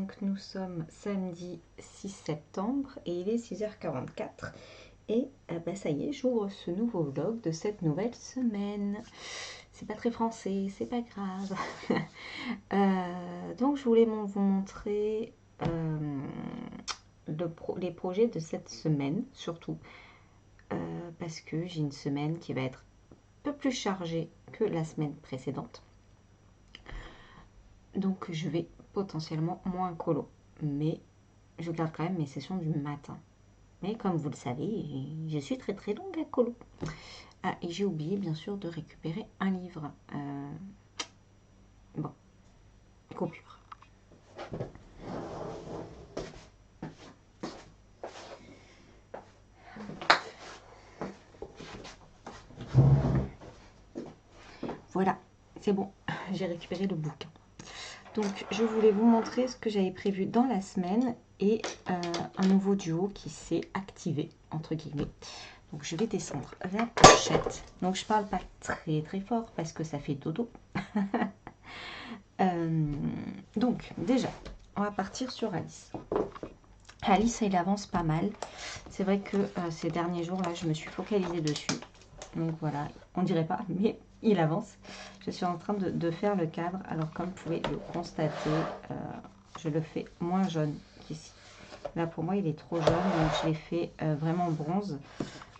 Donc nous sommes samedi 6 septembre et il est 6h44. Et bah, ça y est, j'ouvre ce nouveau vlog de cette nouvelle semaine. C'est pas très français, c'est pas grave. Donc je voulais vous montrer les projets de cette semaine, surtout. Parce que j'ai une semaine qui va être un peu plus chargée que la semaine précédente. Donc je vais potentiellement moins colo. Mais je garde quand même mes sessions du matin. Mais comme vous le savez, je suis très longue à colo. Ah, et j'ai oublié bien sûr de récupérer un livre. Bon, coupure. Voilà, c'est bon, j'ai récupéré le bouquin. Donc je voulais vous montrer ce que j'avais prévu dans la semaine et un nouveau duo qui s'est activé, entre guillemets. Donc je vais descendre la pochette. Donc je parle pas très fort parce que ça fait dodo. Donc déjà, on va partir sur Alice. Alice, il avance pas mal. C'est vrai que ces derniers jours là, je me suis focalisée dessus. Donc voilà, on dirait pas, mais il avance. Je suis en train de faire le cadre. Alors comme vous pouvez le constater, je le fais moins jaune qu'ici. Là pour moi il est trop jaune, donc je l'ai fait vraiment bronze.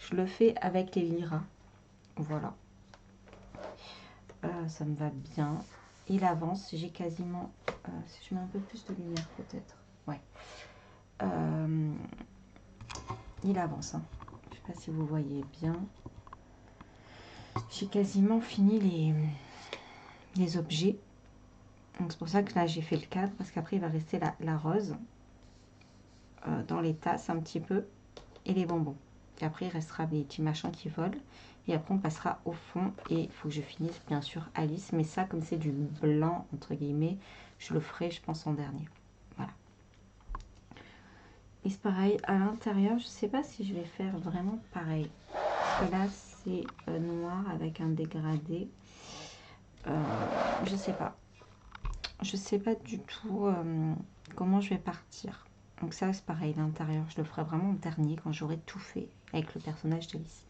Je le fais avec les liras. Voilà. Ça me va bien. Il avance. J'ai quasiment... si je mets un peu plus de lumière peut-être. Ouais. Il avance. Hein. Je ne sais pas si vous voyez bien. J'ai quasiment fini les objets. Donc c'est pour ça que là j'ai fait le cadre. Parce qu'après il va rester la rose. Dans les tasses un petit peu. Et les bonbons. Et après il restera des petits machins qui volent. Et après on passera au fond. Et il faut que je finisse bien sûr Alice. Mais ça comme c'est du blanc entre guillemets. Je le ferai je pense en dernier. Voilà. Et c'est pareil à l'intérieur. Je sais pas si je vais faire vraiment pareil. Parce que là c'est noir avec un dégradé. Je sais pas. Je sais pas du tout comment je vais partir. Donc ça c'est pareil, l'intérieur. Je le ferai vraiment en dernier quand j'aurai tout fait avec le personnage d'Alice.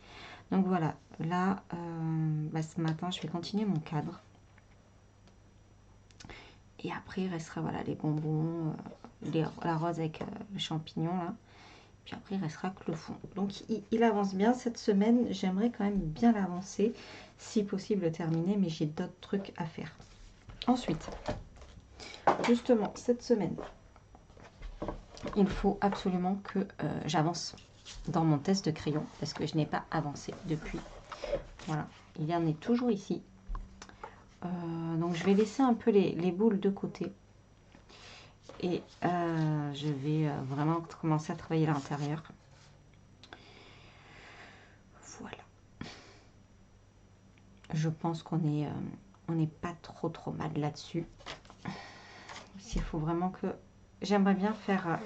Donc voilà, là bah, ce matin je vais continuer mon cadre. Et après il restera voilà, les bonbons, la rose avec le champignon là. Puis après il restera que le fond. Donc il avance bien cette semaine. J'aimerais quand même bien l'avancer. Si possible le terminer, mais j'ai d'autres trucs à faire. Ensuite, justement cette semaine, il faut absolument que j'avance dans mon test de crayon. Parce que je n'ai pas avancé depuis. Voilà, il y en est toujours ici. Donc je vais laisser un peu les boules de côté. Et je vais vraiment commencer à travailler l'intérieur. Voilà. Je pense qu'on est, on n'est pas trop mal là-dessus. Il faut vraiment que... J'aimerais bien faire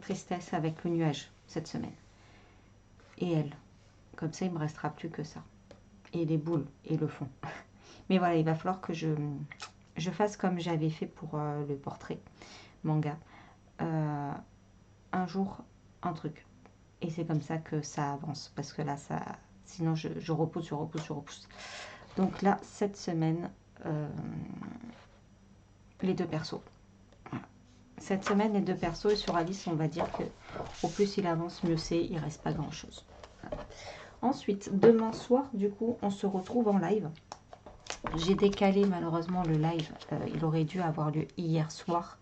tristesse avec le nuage cette semaine. Et elle. Comme ça, il me restera plus que ça. Et les boules et le fond. Mais voilà, il va falloir que je fasse comme j'avais fait pour le portrait manga. Un jour, un truc. Et c'est comme ça que ça avance. Parce que là, ça... Sinon, je repousse. Donc là, cette semaine, les deux persos. Voilà. Cette semaine, les deux persos. Et sur Alice, on va dire que au plus il avance, mieux c'est. Il reste pas grand-chose. Voilà. Ensuite, demain soir, du coup, on se retrouve en live. J'ai décalé malheureusement le live. Il aurait dû avoir lieu hier soir.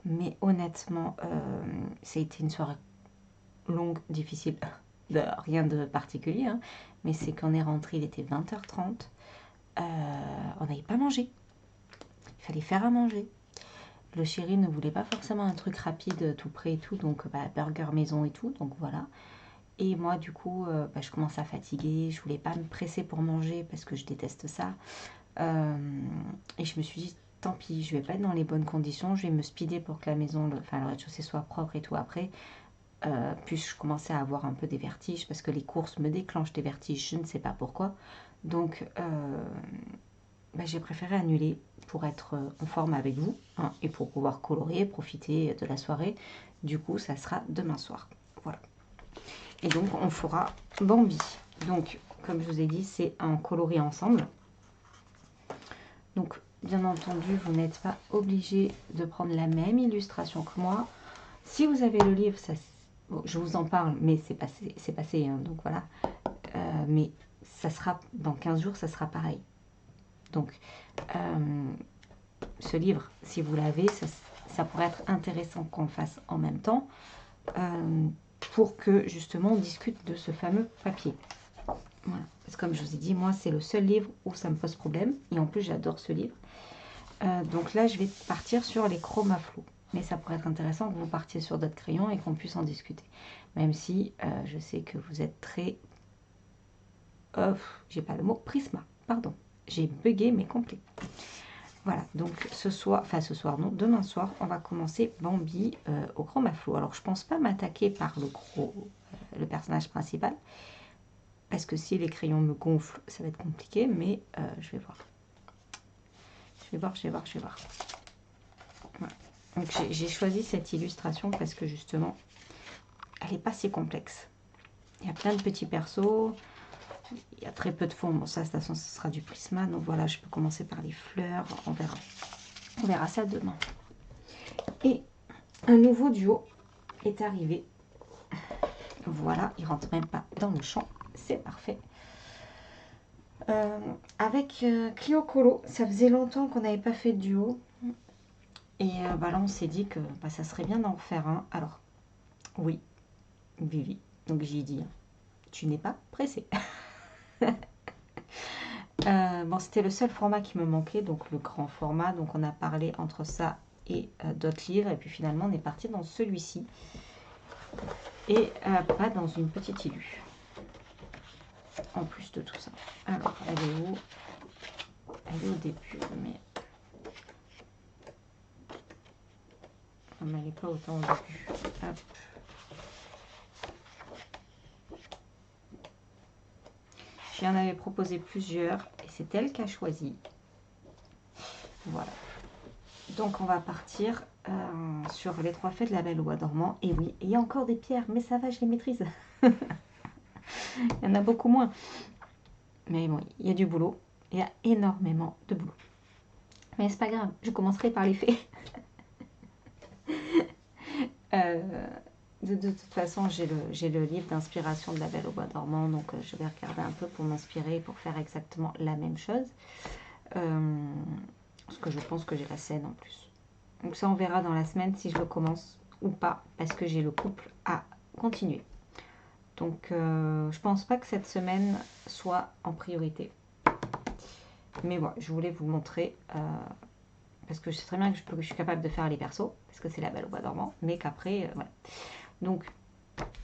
Mais honnêtement, ça a été une soirée longue, difficile. Rien de particulier. Hein. Mais c'est qu'on est rentré, il était 20h30. On n'avait pas mangé. Il fallait faire à manger. Le chéri ne voulait pas forcément un truc rapide, tout prêt et tout. Donc, burger maison et tout. Donc, voilà. Et moi, du coup, je commence à fatiguer. Je voulais pas me presser pour manger parce que je déteste ça. Et je me suis dit, tant pis, je vais pas être dans les bonnes conditions. Je vais me speeder pour que la maison, le rez-de-chaussée soit propre et tout après. Puis je commençais à avoir un peu des vertiges parce que les courses me déclenchent des vertiges. Je ne sais pas pourquoi. Donc, j'ai préféré annuler pour être en forme avec vous hein, et pour pouvoir colorer, profiter de la soirée. Du coup, ça sera demain soir. Voilà. Et donc, on fera Bambi. Donc, comme je vous ai dit, c'est un coloris ensemble. Donc, bien entendu, vous n'êtes pas obligé de prendre la même illustration que moi. Si vous avez le livre, ça, bon, je vous en parle, mais c'est passé hein, donc voilà. Mais ça sera, dans 15 jours, ça sera pareil. Donc, ce livre, si vous l'avez, ça pourrait être intéressant qu'on le fasse en même temps pour que, justement, on discute de ce fameux papier. Voilà. Parce que comme je vous ai dit, moi, c'est le seul livre où ça me pose problème. Et en plus, j'adore ce livre. Donc là, je vais partir sur les chromas flous. Mais ça pourrait être intéressant que vous partiez sur d'autres crayons et qu'on puisse en discuter. Même si je sais que vous êtes très... j'ai pas le mot, prisma, pardon. J'ai bugué mais complet. Voilà, donc ce soir non, demain soir, on va commencer Bambi au chroma flou. Alors je pense pas m'attaquer par le personnage principal. Parce que si les crayons me gonflent, ça va être compliqué, mais je vais voir. Je vais voir. Voilà. Donc j'ai choisi cette illustration parce que justement, elle n'est pas si complexe. Il y a plein de petits persos, il y a très peu de fond. Bon, ça, de toute façon, ce sera du prisma. Donc voilà, je peux commencer par les fleurs, on verra. On verra ça demain. Et un nouveau duo est arrivé. Voilà, il rentre même pas dans le champ, c'est parfait. Avec Clio Colo, ça faisait longtemps qu'on n'avait pas fait de duo. Et bah là, on s'est dit que bah, ça serait bien d'en faire un. Alors, oui, Vivi. Donc, j'ai dit, tu n'es pas pressée. Bon, c'était le seul format qui me manquait, donc le grand format. Donc, on a parlé entre ça et d'autres livres. Et puis, finalement, on est parti dans celui-ci. Et pas dans une petite illu. En plus de tout ça. Alors, elle est où? Elle est au début, mais... elle n'est pas autant au début. Hop. Je lui en avais proposé plusieurs et c'est elle qui a choisi. Voilà. Donc on va partir sur les 3 fées de la Belle au Bois dormant. Et oui, il y a encore des pierres, mais ça va, je les maîtrise. Il y en a beaucoup moins. Mais bon, il y a du boulot. Il y a énormément de boulot. Mais c'est pas grave, je commencerai par les fées. De toute façon, j'ai le livre d'inspiration de la Belle au Bois dormant, donc je vais regarder un peu pour m'inspirer, pour faire exactement la même chose. Parce que je pense que j'ai la scène en plus. Donc ça, on verra dans la semaine si je le commence ou pas, parce que j'ai le couple à continuer. Donc, je pense pas que cette semaine soit en priorité. Mais voilà, je voulais vous montrer, parce que je sais très bien que je suis capable de faire les persos, parce que c'est la Belle au Bois dormant, mais qu'après, voilà. Donc,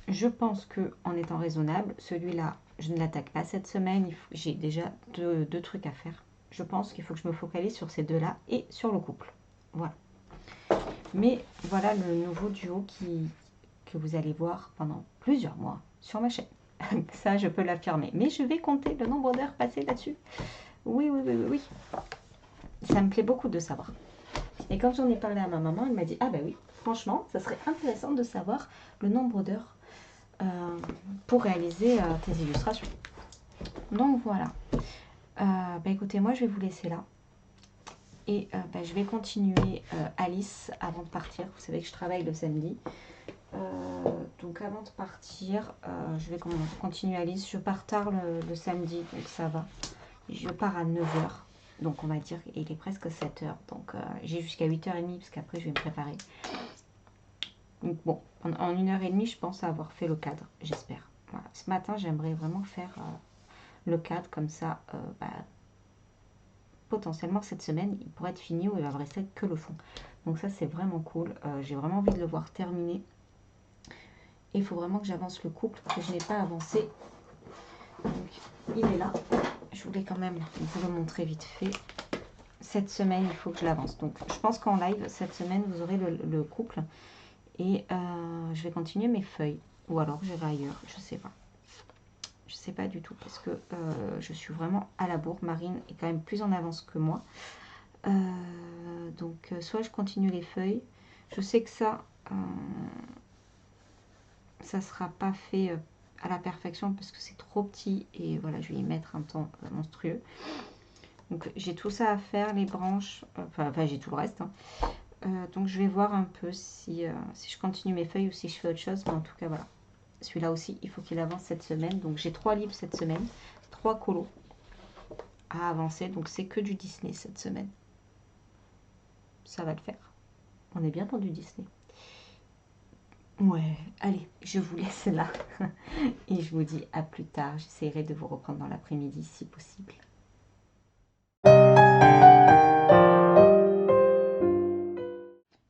je pense que en étant raisonnable, celui-là, je ne l'attaque pas cette semaine. J'ai déjà deux trucs à faire. Je pense qu'il faut que je me focalise sur ces deux-là et sur le couple. Voilà. Mais voilà le nouveau duo que vous allez voir pendant plusieurs mois sur ma chaîne. Ça, je peux l'affirmer. Mais je vais compter le nombre d'heures passées là-dessus. Oui. Ça me plaît beaucoup de savoir. Et quand j'en ai parlé à ma maman, elle m'a dit « Ah bah oui, franchement, ça serait intéressant de savoir le nombre d'heures pour réaliser tes illustrations. » Donc voilà. Bah écoutez, moi je vais vous laisser là. Et bah, je vais continuer Alice avant de partir. Vous savez que je travaille le samedi. Donc avant de partir, je vais continuer Alice. Je pars tard le samedi, donc ça va. Je pars à 9 h. Donc on va dire qu'il est presque 7 h. Donc j'ai jusqu'à 8 h30 parce qu'après je vais me préparer. Donc bon, en 1h30, je pense avoir fait le cadre, j'espère. Voilà. Ce matin, j'aimerais vraiment faire le cadre comme ça. Bah, potentiellement cette semaine, il pourrait être fini ou il va me rester que le fond. Donc ça, c'est vraiment cool. J'ai vraiment envie de le voir terminé. Et il faut vraiment que j'avance le couple parce que je n'ai pas avancé. Donc, il est là. Je voulais quand même vous le montrer vite fait. Cette semaine, il faut que je l'avance. Donc, je pense qu'en live, cette semaine, vous aurez le couple. Et je vais continuer mes feuilles. Ou alors, j'irai ailleurs. Je sais pas. sais pas du tout parce que je suis vraiment à la bourre. Marine est quand même plus en avance que moi. Donc soit je continue les feuilles. Je sais que ça sera pas fait à la perfection parce que c'est trop petit et voilà, je vais y mettre un temps monstrueux. Donc j'ai tout ça à faire, les branches, enfin j'ai tout le reste, hein. Donc je vais voir un peu si je continue mes feuilles ou si je fais autre chose, mais en tout cas voilà. Celui-là aussi, il faut qu'il avance cette semaine. Donc j'ai 3 livres cette semaine, 3 colos à avancer. Donc c'est que du Disney cette semaine. Ça va le faire. On est bien dans du Disney. Ouais, allez, je vous laisse là. Et je vous dis à plus tard. J'essaierai de vous reprendre dans l'après-midi si possible.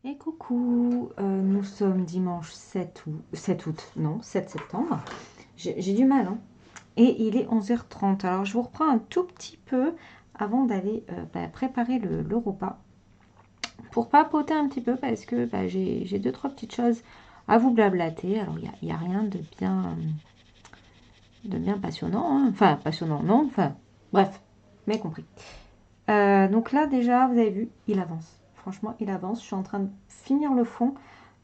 Et coucou, nous sommes dimanche 7 août, non, 7 septembre. J'ai du mal, hein. Et il est 11h30. Alors, je vous reprends un tout petit peu avant d'aller préparer le repas. Pour papoter un petit peu parce que j'ai 2-3 petites choses à vous blablater. Alors, il n'y a rien de bien passionnant, hein. Enfin, passionnant, non. Enfin, bref, mais compris. Donc là, déjà, vous avez vu, il avance. Franchement, il avance. Je suis en train de finir le fond.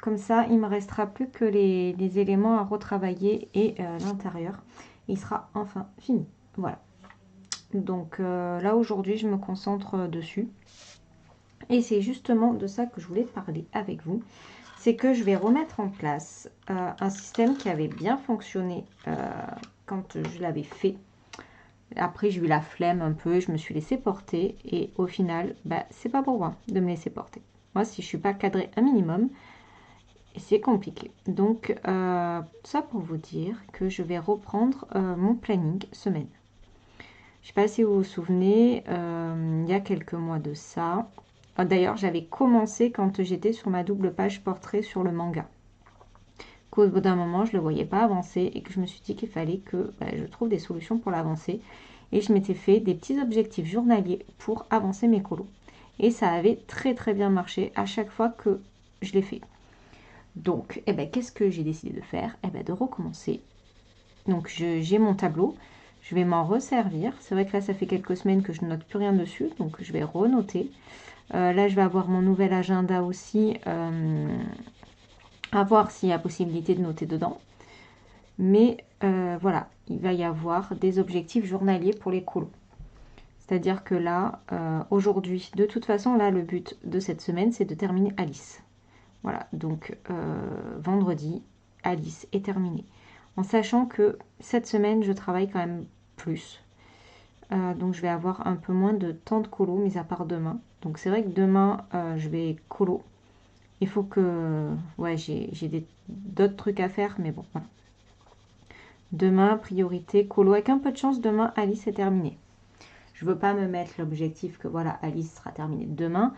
Comme ça, il ne me restera plus que les éléments à retravailler et l'intérieur. Il sera enfin fini. Voilà. Donc là, aujourd'hui, je me concentre dessus. Et c'est justement de ça que je voulais parler avec vous. C'est que je vais remettre en place un système qui avait bien fonctionné quand je l'avais fait. Après, j'ai eu la flemme un peu, je me suis laissée porter. Et au final, c'est pas pour moi de me laisser porter. Moi, si je suis pas cadrée un minimum, c'est compliqué. Donc, ça pour vous dire que je vais reprendre mon planning semaine. Je ne sais pas si vous vous souvenez, il y a quelques mois de ça. D'ailleurs, j'avais commencé quand j'étais sur ma double page portrait sur le manga. Qu'au bout d'un moment, je ne le voyais pas avancer et que je me suis dit qu'il fallait que je trouve des solutions pour l'avancer. Et je m'étais fait des petits objectifs journaliers pour avancer mes colos. Et ça avait très très bien marché à chaque fois que je l'ai fait. Donc, qu'est-ce que j'ai décidé de faire? De recommencer. Donc, j'ai mon tableau. Je vais m'en resservir. C'est vrai que là, ça fait quelques semaines que je ne note plus rien dessus. Donc, je vais renoter. Là, je vais avoir mon nouvel agenda aussi. À voir s'il y a possibilité de noter dedans. Mais voilà, il va y avoir des objectifs journaliers pour les colos. C'est-à-dire que là, aujourd'hui, de toute façon, là, le but de cette semaine, c'est de terminer Alice. Voilà, donc vendredi, Alice est terminée. En sachant que cette semaine, je travaille quand même plus. Donc je vais avoir un peu moins de temps de colo, mis à part demain. Donc c'est vrai que demain, je vais colo. Il faut que... Ouais, j'ai d'autres trucs à faire, mais bon, voilà. Demain, priorité, colo. Avec un peu de chance, demain, Alice est terminée. Je ne veux pas me mettre l'objectif que, voilà, Alice sera terminée demain.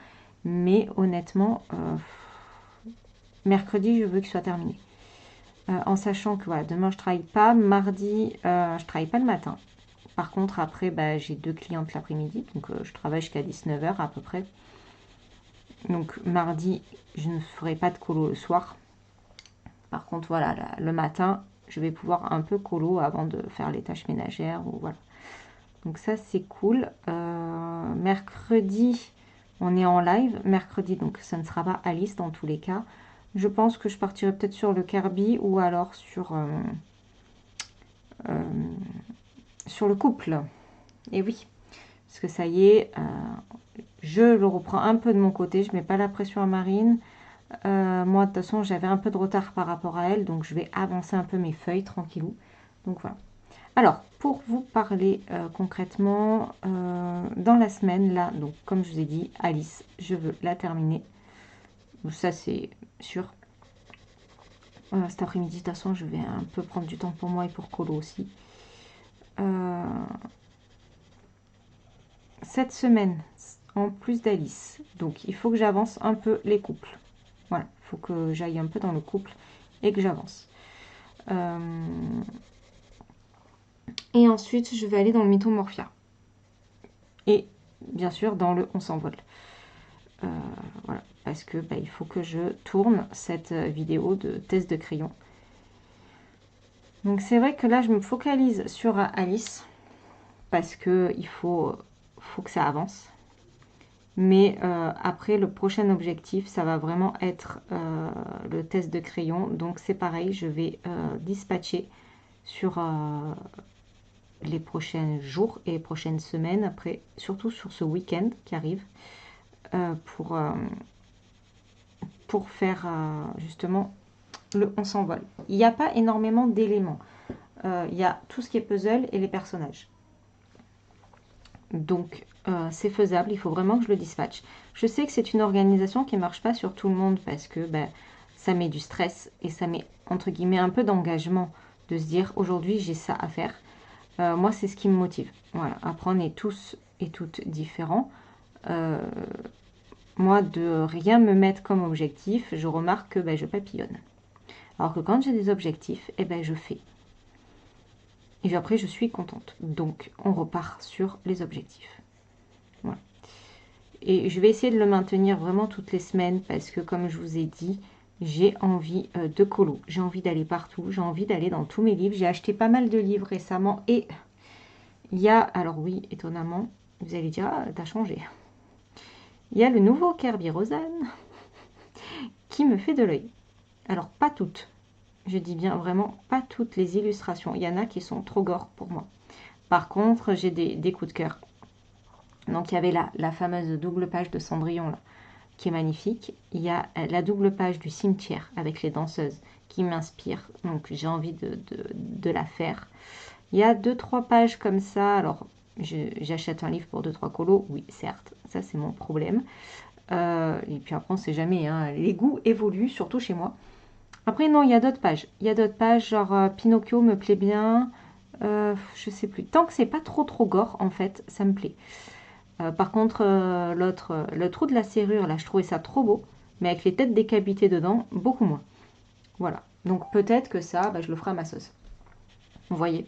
Mais honnêtement, mercredi, je veux qu'il soit terminé. En sachant que, voilà, demain, je ne travaille pas. Mardi, je ne travaille pas le matin. Par contre, après, j'ai 2 clientes l'après-midi. Donc, je travaille jusqu'à 19h à peu près. Donc, mardi, je ne ferai pas de colo le soir. Par contre, voilà, le matin, je vais pouvoir un peu colo avant de faire les tâches ménagères. Ou voilà. Donc, ça, c'est cool. Mercredi, on est en live. Mercredi, donc, ça ne sera pas Alice dans tous les cas. Je pense que je partirai peut-être sur le Kirby ou alors sur le couple. Et oui, parce que ça y est, je le reprends un peu de mon côté. Je ne mets pas la pression à Marine. Moi, de toute façon, j'avais un peu de retard par rapport à elle. Donc, je vais avancer un peu mes feuilles, tranquillou. Donc, voilà. Alors, pour vous parler concrètement, dans la semaine, là, donc, comme je vous ai dit, Alice, je veux la terminer. Ça, c'est sûr. Cet après-midi, de toute façon, je vais un peu prendre du temps pour moi et pour Colo aussi. Cette semaine, en plus d'Alice, donc il faut que j'avance un peu les couples. Voilà, il faut que j'aille un peu dans le couple et que j'avance. Et ensuite, je vais aller dans le Mythomorphia. Et bien sûr, dans le On s'envole. Voilà, parce que il faut que je tourne cette vidéo de test de crayon. Donc c'est vrai que là, je me focalise sur Alice parce que faut que ça avance. Mais après, le prochain objectif, ça va vraiment être le test de crayon. Donc c'est pareil, je vais dispatcher sur les prochains jours et les prochaines semaines, après, surtout sur ce week-end qui arrive, euh, pour, euh, pour faire justement le on s'envole. Il n'y a pas énormément d'éléments. Il y a tout ce qui est puzzle et les personnages. Donc c'est faisable, il faut vraiment que je le dispatche. Je sais que c'est une organisation qui ne marche pas sur tout le monde parce que ben, ça met du stress et ça met entre guillemets un peu d'engagement de se dire aujourd'hui j'ai ça à faire. Moi c'est ce qui me motive. Voilà, après on est tous et toutes différents. Moi de rien me mettre comme objectif, je remarque que ben, je papillonne. Alors que quand j'ai des objectifs, eh ben, je fais. Et après je suis contente. Donc on repart sur les objectifs. Voilà. Et je vais essayer de le maintenir vraiment toutes les semaines parce que comme je vous ai dit, j'ai envie de colo. J'ai envie d'aller partout. J'ai envie d'aller dans tous mes livres. J'ai acheté pas mal de livres récemment. Et il y a, alors oui, étonnamment, vous allez dire, ah, t'as changé. Il y a le nouveau Kerby Rosanne qui me fait de l'œil. Alors pas toutes. Je dis bien vraiment pas toutes les illustrations. Il y en a qui sont trop gore pour moi. Par contre, j'ai des coups de cœur. Donc il y avait la fameuse double page de Cendrillon là, qui est magnifique. Il y a la double page du cimetière avec les danseuses qui m'inspire. Donc j'ai envie de la faire. Il y a 2-3 pages comme ça. Alors j'achète un livre pour 2-3 colos. Oui, certes, ça c'est mon problème. Et puis après on sait jamais. Hein, les goûts évoluent, surtout chez moi. Après non, il y a d'autres pages. Il y a d'autres pages genre Pinocchio me plaît bien. Je sais plus. Tant que c'est pas trop gore, en fait, ça me plaît. Par contre, le trou de la serrure, là, je trouvais ça trop beau. Mais avec les têtes décapitées dedans, beaucoup moins. Voilà. Donc peut-être que ça, bah, je le ferai à ma sauce. Vous voyez.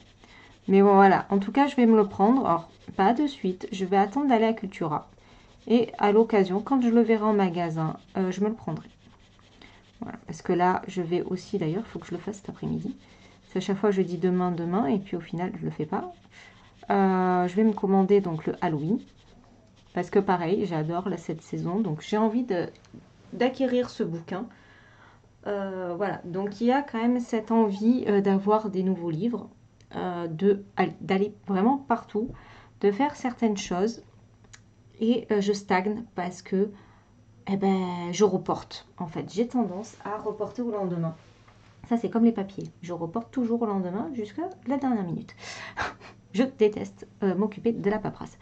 Mais bon, voilà. En tout cas, je vais me le prendre. Alors, pas de suite. Je vais attendre d'aller à Cultura. Et à l'occasion, quand je le verrai en magasin, je me le prendrai. Voilà. Parce que là, je vais aussi, d'ailleurs, il faut que je le fasse cet après-midi. À chaque fois, je dis demain, demain. Et puis au final, je ne le fais pas. Je vais me commander donc le Halloween. Parce que pareil, j'adore cette saison. Donc j'ai envie d'acquérir ce bouquin. Voilà, donc il y a quand même cette envie d'avoir des nouveaux livres, d'aller vraiment partout, de faire certaines choses. Et je stagne parce que eh ben, je reporte. En fait, j'ai tendance à reporter au lendemain. Ça, c'est comme les papiers. Je reporte toujours au lendemain jusqu'à la dernière minute. Je déteste m'occuper de la paperasse.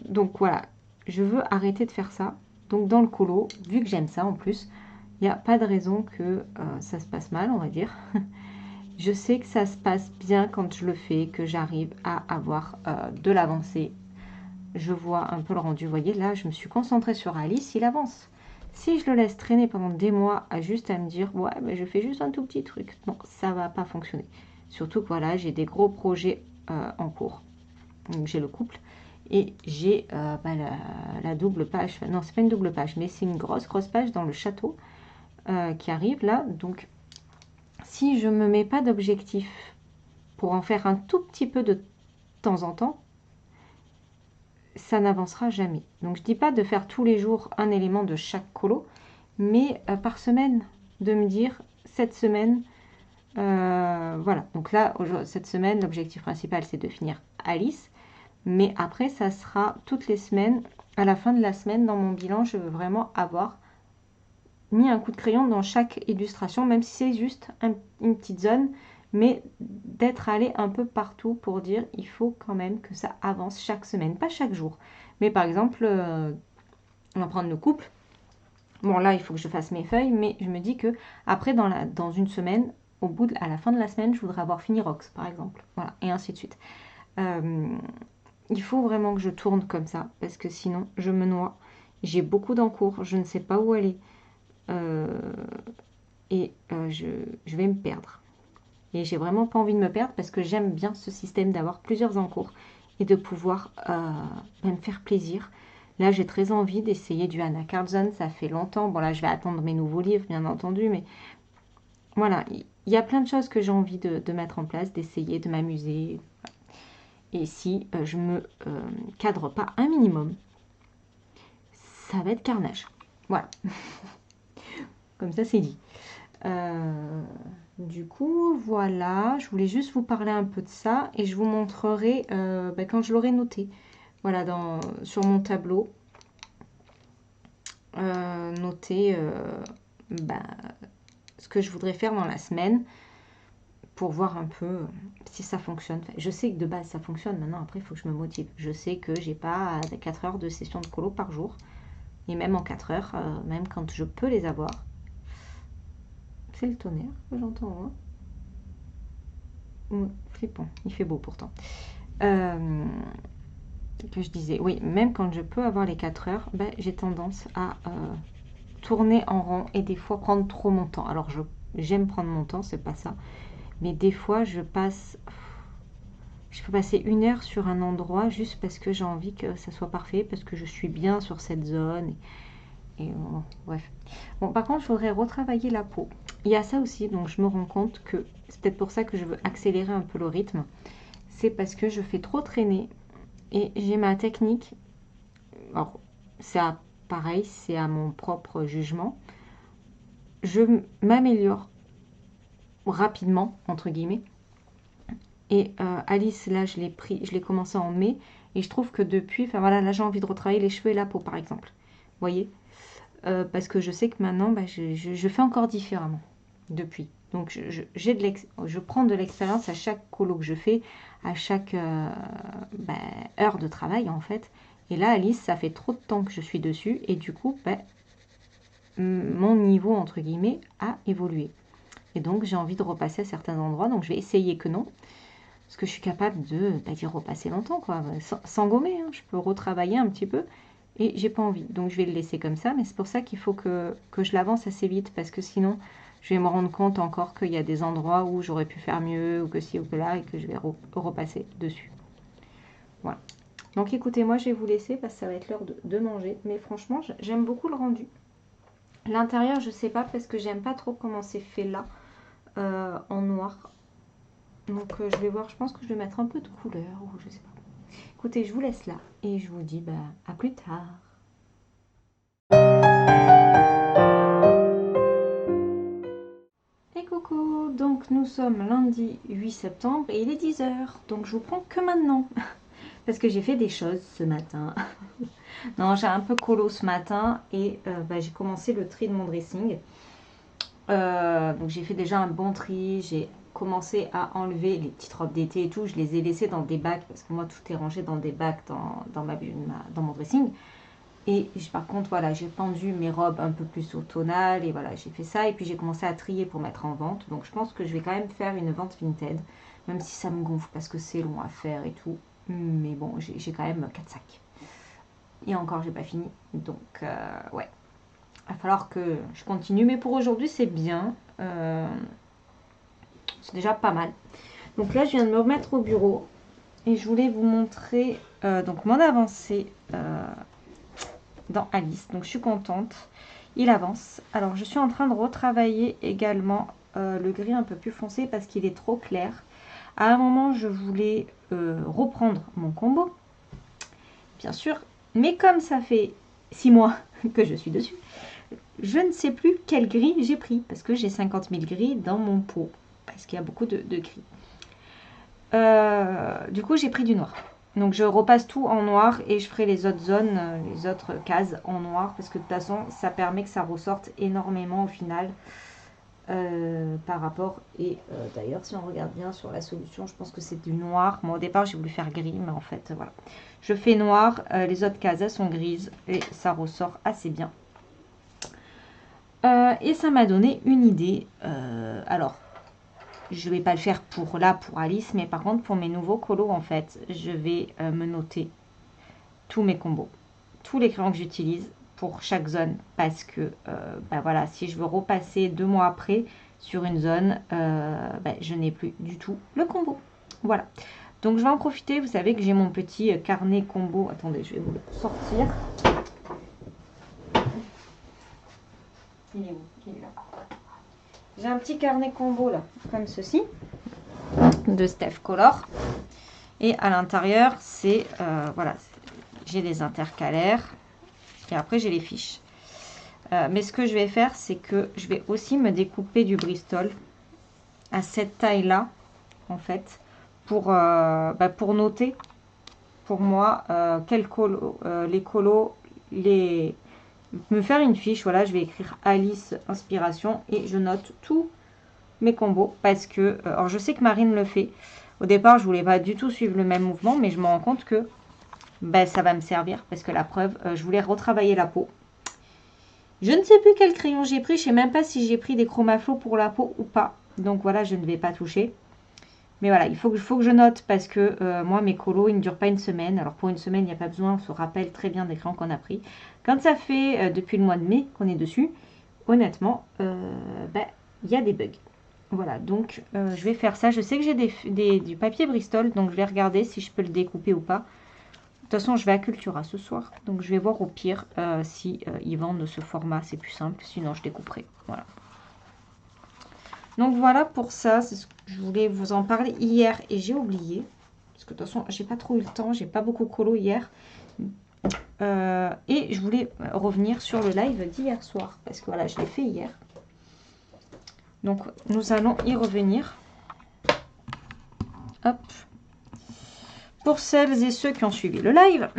Donc voilà, je veux arrêter de faire ça. Donc dans le colo, vu que j'aime ça en plus, il n'y a pas de raison que ça se passe mal, on va dire. Je sais que ça se passe bien quand je le fais, que j'arrive à avoir de l'avancée. Je vois un peu le rendu. Vous voyez, là, je me suis concentrée sur Alice, il avance. Si je le laisse traîner pendant des mois à juste à me dire, ouais, mais je fais juste un tout petit truc, non, ça va pas fonctionner. Surtout que voilà, j'ai des gros projets en cours. Donc j'ai le couple et j'ai bah, la double page. Non, c'est pas une double page, mais c'est une grosse page dans le château qui arrive là. Donc si je me mets pas d'objectif pour en faire un tout petit peu de temps en temps, ça n'avancera jamais. Donc je dis pas de faire tous les jours un élément de chaque colo, mais par semaine, de me dire cette semaine, voilà. Donc là, cette semaine, l'objectif principal, c'est de finir Alice. Mais après, ça sera toutes les semaines. À la fin de la semaine, dans mon bilan, je veux vraiment avoir mis un coup de crayon dans chaque illustration, même si c'est juste une petite zone, mais d'être allé un peu partout pour dire il faut quand même que ça avance chaque semaine, pas chaque jour. Mais par exemple, on va prendre le couple. Bon là, il faut que je fasse mes feuilles, mais je me dis que après, dans une semaine, à la fin de la semaine, je voudrais avoir fini Rox, par exemple. Voilà, et ainsi de suite. Il faut vraiment que je tourne comme ça, parce que sinon, je me noie. J'ai beaucoup d'encours, je ne sais pas où aller. Je vais me perdre. Et j'ai vraiment pas envie de me perdre parce que j'aime bien ce système d'avoir plusieurs encours et de pouvoir me faire plaisir. Là, j'ai très envie d'essayer du Anna Carlson. Ça fait longtemps. Bon, là, je vais attendre mes nouveaux livres, bien entendu. Mais voilà, il y a plein de choses que j'ai envie de mettre en place, d'essayer, de m'amuser. Et si je me cadre pas un minimum, ça va être carnage. Voilà, comme ça c'est dit. Du coup, voilà, je voulais juste vous parler un peu de ça et je vous montrerai quand je l'aurai noté. Voilà, sur mon tableau, noter ce que je voudrais faire dans la semaine pour voir un peu si ça fonctionne. Enfin, je sais que de base ça fonctionne, maintenant après il faut que je me motive. Je sais que j'ai pas 4 heures de session de colo par jour, et même en 4 heures, même quand je peux les avoir. C'est le tonnerre que j'entends, hein. Flippant, il fait beau pourtant. Que je disais, oui, même quand je peux avoir les 4 heures, j'ai tendance à tourner en rond et des fois prendre trop mon temps. Alors j'aime prendre mon temps, c'est pas ça, mais des fois je peux passer 1 heure sur un endroit juste parce que j'ai envie que ça soit parfait, parce que je suis bien sur cette zone. Et bref. Bon, par contre, je voudrais retravailler la peau. Il y a ça aussi, donc je me rends compte que c'est peut-être pour ça que je veux accélérer un peu le rythme. C'est parce que je fais trop traîner et j'ai ma technique. Alors, c'est pareil, c'est à mon propre jugement. Je m'améliore rapidement, entre guillemets. Et Alice, là, je l'ai commencé en mai. Et je trouve que depuis, enfin voilà, là j'ai envie de retravailler les cheveux et la peau, par exemple. Vous voyez, parce que je sais que maintenant, je fais encore différemment depuis. Donc je prends de l'expérience à chaque colo que je fais, à chaque heure de travail en fait. Et là, Alice, ça fait trop de temps que je suis dessus. Et du coup, mon niveau, entre guillemets, a évolué. Et donc, j'ai envie de repasser à certains endroits. Donc, je vais essayer que non. Parce que je suis capable d'y repasser longtemps, quoi. Sans gommer, hein. Je peux retravailler un petit peu. Et j'ai pas envie. Donc, je vais le laisser comme ça. Mais c'est pour ça qu'il faut que je l'avance assez vite. Parce que sinon, je vais me rendre compte encore qu'il y a des endroits où j'aurais pu faire mieux. Ou que ci ou que là. Et que je vais repasser dessus. Voilà. Donc, écoutez, moi, je vais vous laisser. Parce que ça va être l'heure de manger. Mais franchement, j'aime beaucoup le rendu. L'intérieur, je sais pas. Parce que j'aime pas trop comment c'est fait là. En noir. Donc je vais voir, je pense que je vais mettre un peu de couleur ou je sais pas. Écoutez, je vous laisse là et je vous dis à plus tard. Et coucou, donc nous sommes lundi 8 septembre et il est 10 h. Donc je vous prends que maintenant parce que j'ai fait des choses ce matin. Non, j'ai un peu colo ce matin et j'ai commencé le tri de mon dressing. Donc j'ai fait déjà un bon tri, j'ai commencé à enlever les petites robes d'été et tout, je les ai laissées dans des bacs parce que moi tout est rangé dans des bacs dans mon dressing. Et par contre voilà, j'ai pendu mes robes un peu plus automnales et voilà, j'ai fait ça et puis j'ai commencé à trier pour mettre en vente. Donc je pense que je vais quand même faire une vente Vinted, même si ça me gonfle parce que c'est long à faire et tout. Mais bon, j'ai quand même 4 sacs. Et encore, j'ai pas fini. Donc ouais. Il va falloir que je continue. Mais pour aujourd'hui, c'est bien. C'est déjà pas mal. Donc là, je viens de me remettre au bureau. Et je voulais vous montrer donc mon avancée dans Alice. Donc je suis contente. Il avance. Alors je suis en train de retravailler également le gris un peu plus foncé parce qu'il est trop clair. À un moment, je voulais reprendre mon combo. Bien sûr. Mais comme ça fait 6 mois que je suis dessus, je ne sais plus quel gris j'ai pris parce que j'ai 50 000 gris dans mon pot parce qu'il y a beaucoup de gris. Du coup, j'ai pris du noir. Donc, je repasse tout en noir et je ferai les autres zones, les autres cases en noir parce que de toute façon, ça permet que ça ressorte énormément au final par rapport. Et d'ailleurs, si on regarde bien sur la solution, je pense que c'est du noir. Moi, au départ, j'ai voulu faire gris, mais en fait, voilà. Je fais noir, les autres cases, elles sont grises et ça ressort assez bien. Et ça m'a donné une idée. Alors, je vais pas le faire pour Alice, mais par contre, pour mes nouveaux colos, en fait, je vais me noter tous mes combos, tous les crayons que j'utilise pour chaque zone, parce que, voilà, si je veux repasser 2 mois après sur une zone, je n'ai plus du tout le combo. Voilà. Donc, je vais en profiter. Vous savez que j'ai mon petit carnet combo. Attendez, je vais vous le sortir. Il est où? Il est là. J'ai un petit carnet combo là, comme ceci, de Steph Color. Et à l'intérieur, c'est, voilà, j'ai les intercalaires. Et après, j'ai les fiches. Mais ce que je vais faire, c'est que je vais aussi me découper du Bristol à cette taille-là, en fait, pour noter, pour moi, les colos, me faire une fiche. Voilà, je vais écrire Alice Inspiration et je note tous mes combos parce que, alors je sais que Marine le fait. Au départ, je voulais pas du tout suivre le même mouvement, mais je me rends compte que ça va me servir parce que la preuve, je voulais retravailler la peau. Je ne sais plus quel crayon j'ai pris. Je ne sais même pas si j'ai pris des Chromaflow pour la peau ou pas. Donc voilà, je ne vais pas toucher. Mais voilà, il faut que je note parce que moi, mes colos, ils ne durent pas une semaine. Alors pour une semaine, il n'y a pas besoin. On se rappelle très bien des crayons qu'on a pris. Quand ça fait depuis le mois de mai qu'on est dessus, honnêtement, il y a des bugs. Voilà, donc je vais faire ça. Je sais que j'ai du papier Bristol, donc je vais regarder si je peux le découper ou pas. De toute façon, je vais à Cultura ce soir. Donc, je vais voir au pire si ils vendent ce format. C'est plus simple. Sinon, je découperai. Voilà. Donc, voilà pour ça. C'est ce que je voulais vous en parler hier et j'ai oublié. Parce que de toute façon, j'ai pas trop eu le temps. J'ai pas beaucoup colo hier. Et je voulais revenir sur le live d'hier soir. Parce que voilà, je l'ai fait hier. Donc, nous allons y revenir. Hop. Pour celles et ceux qui ont suivi le live,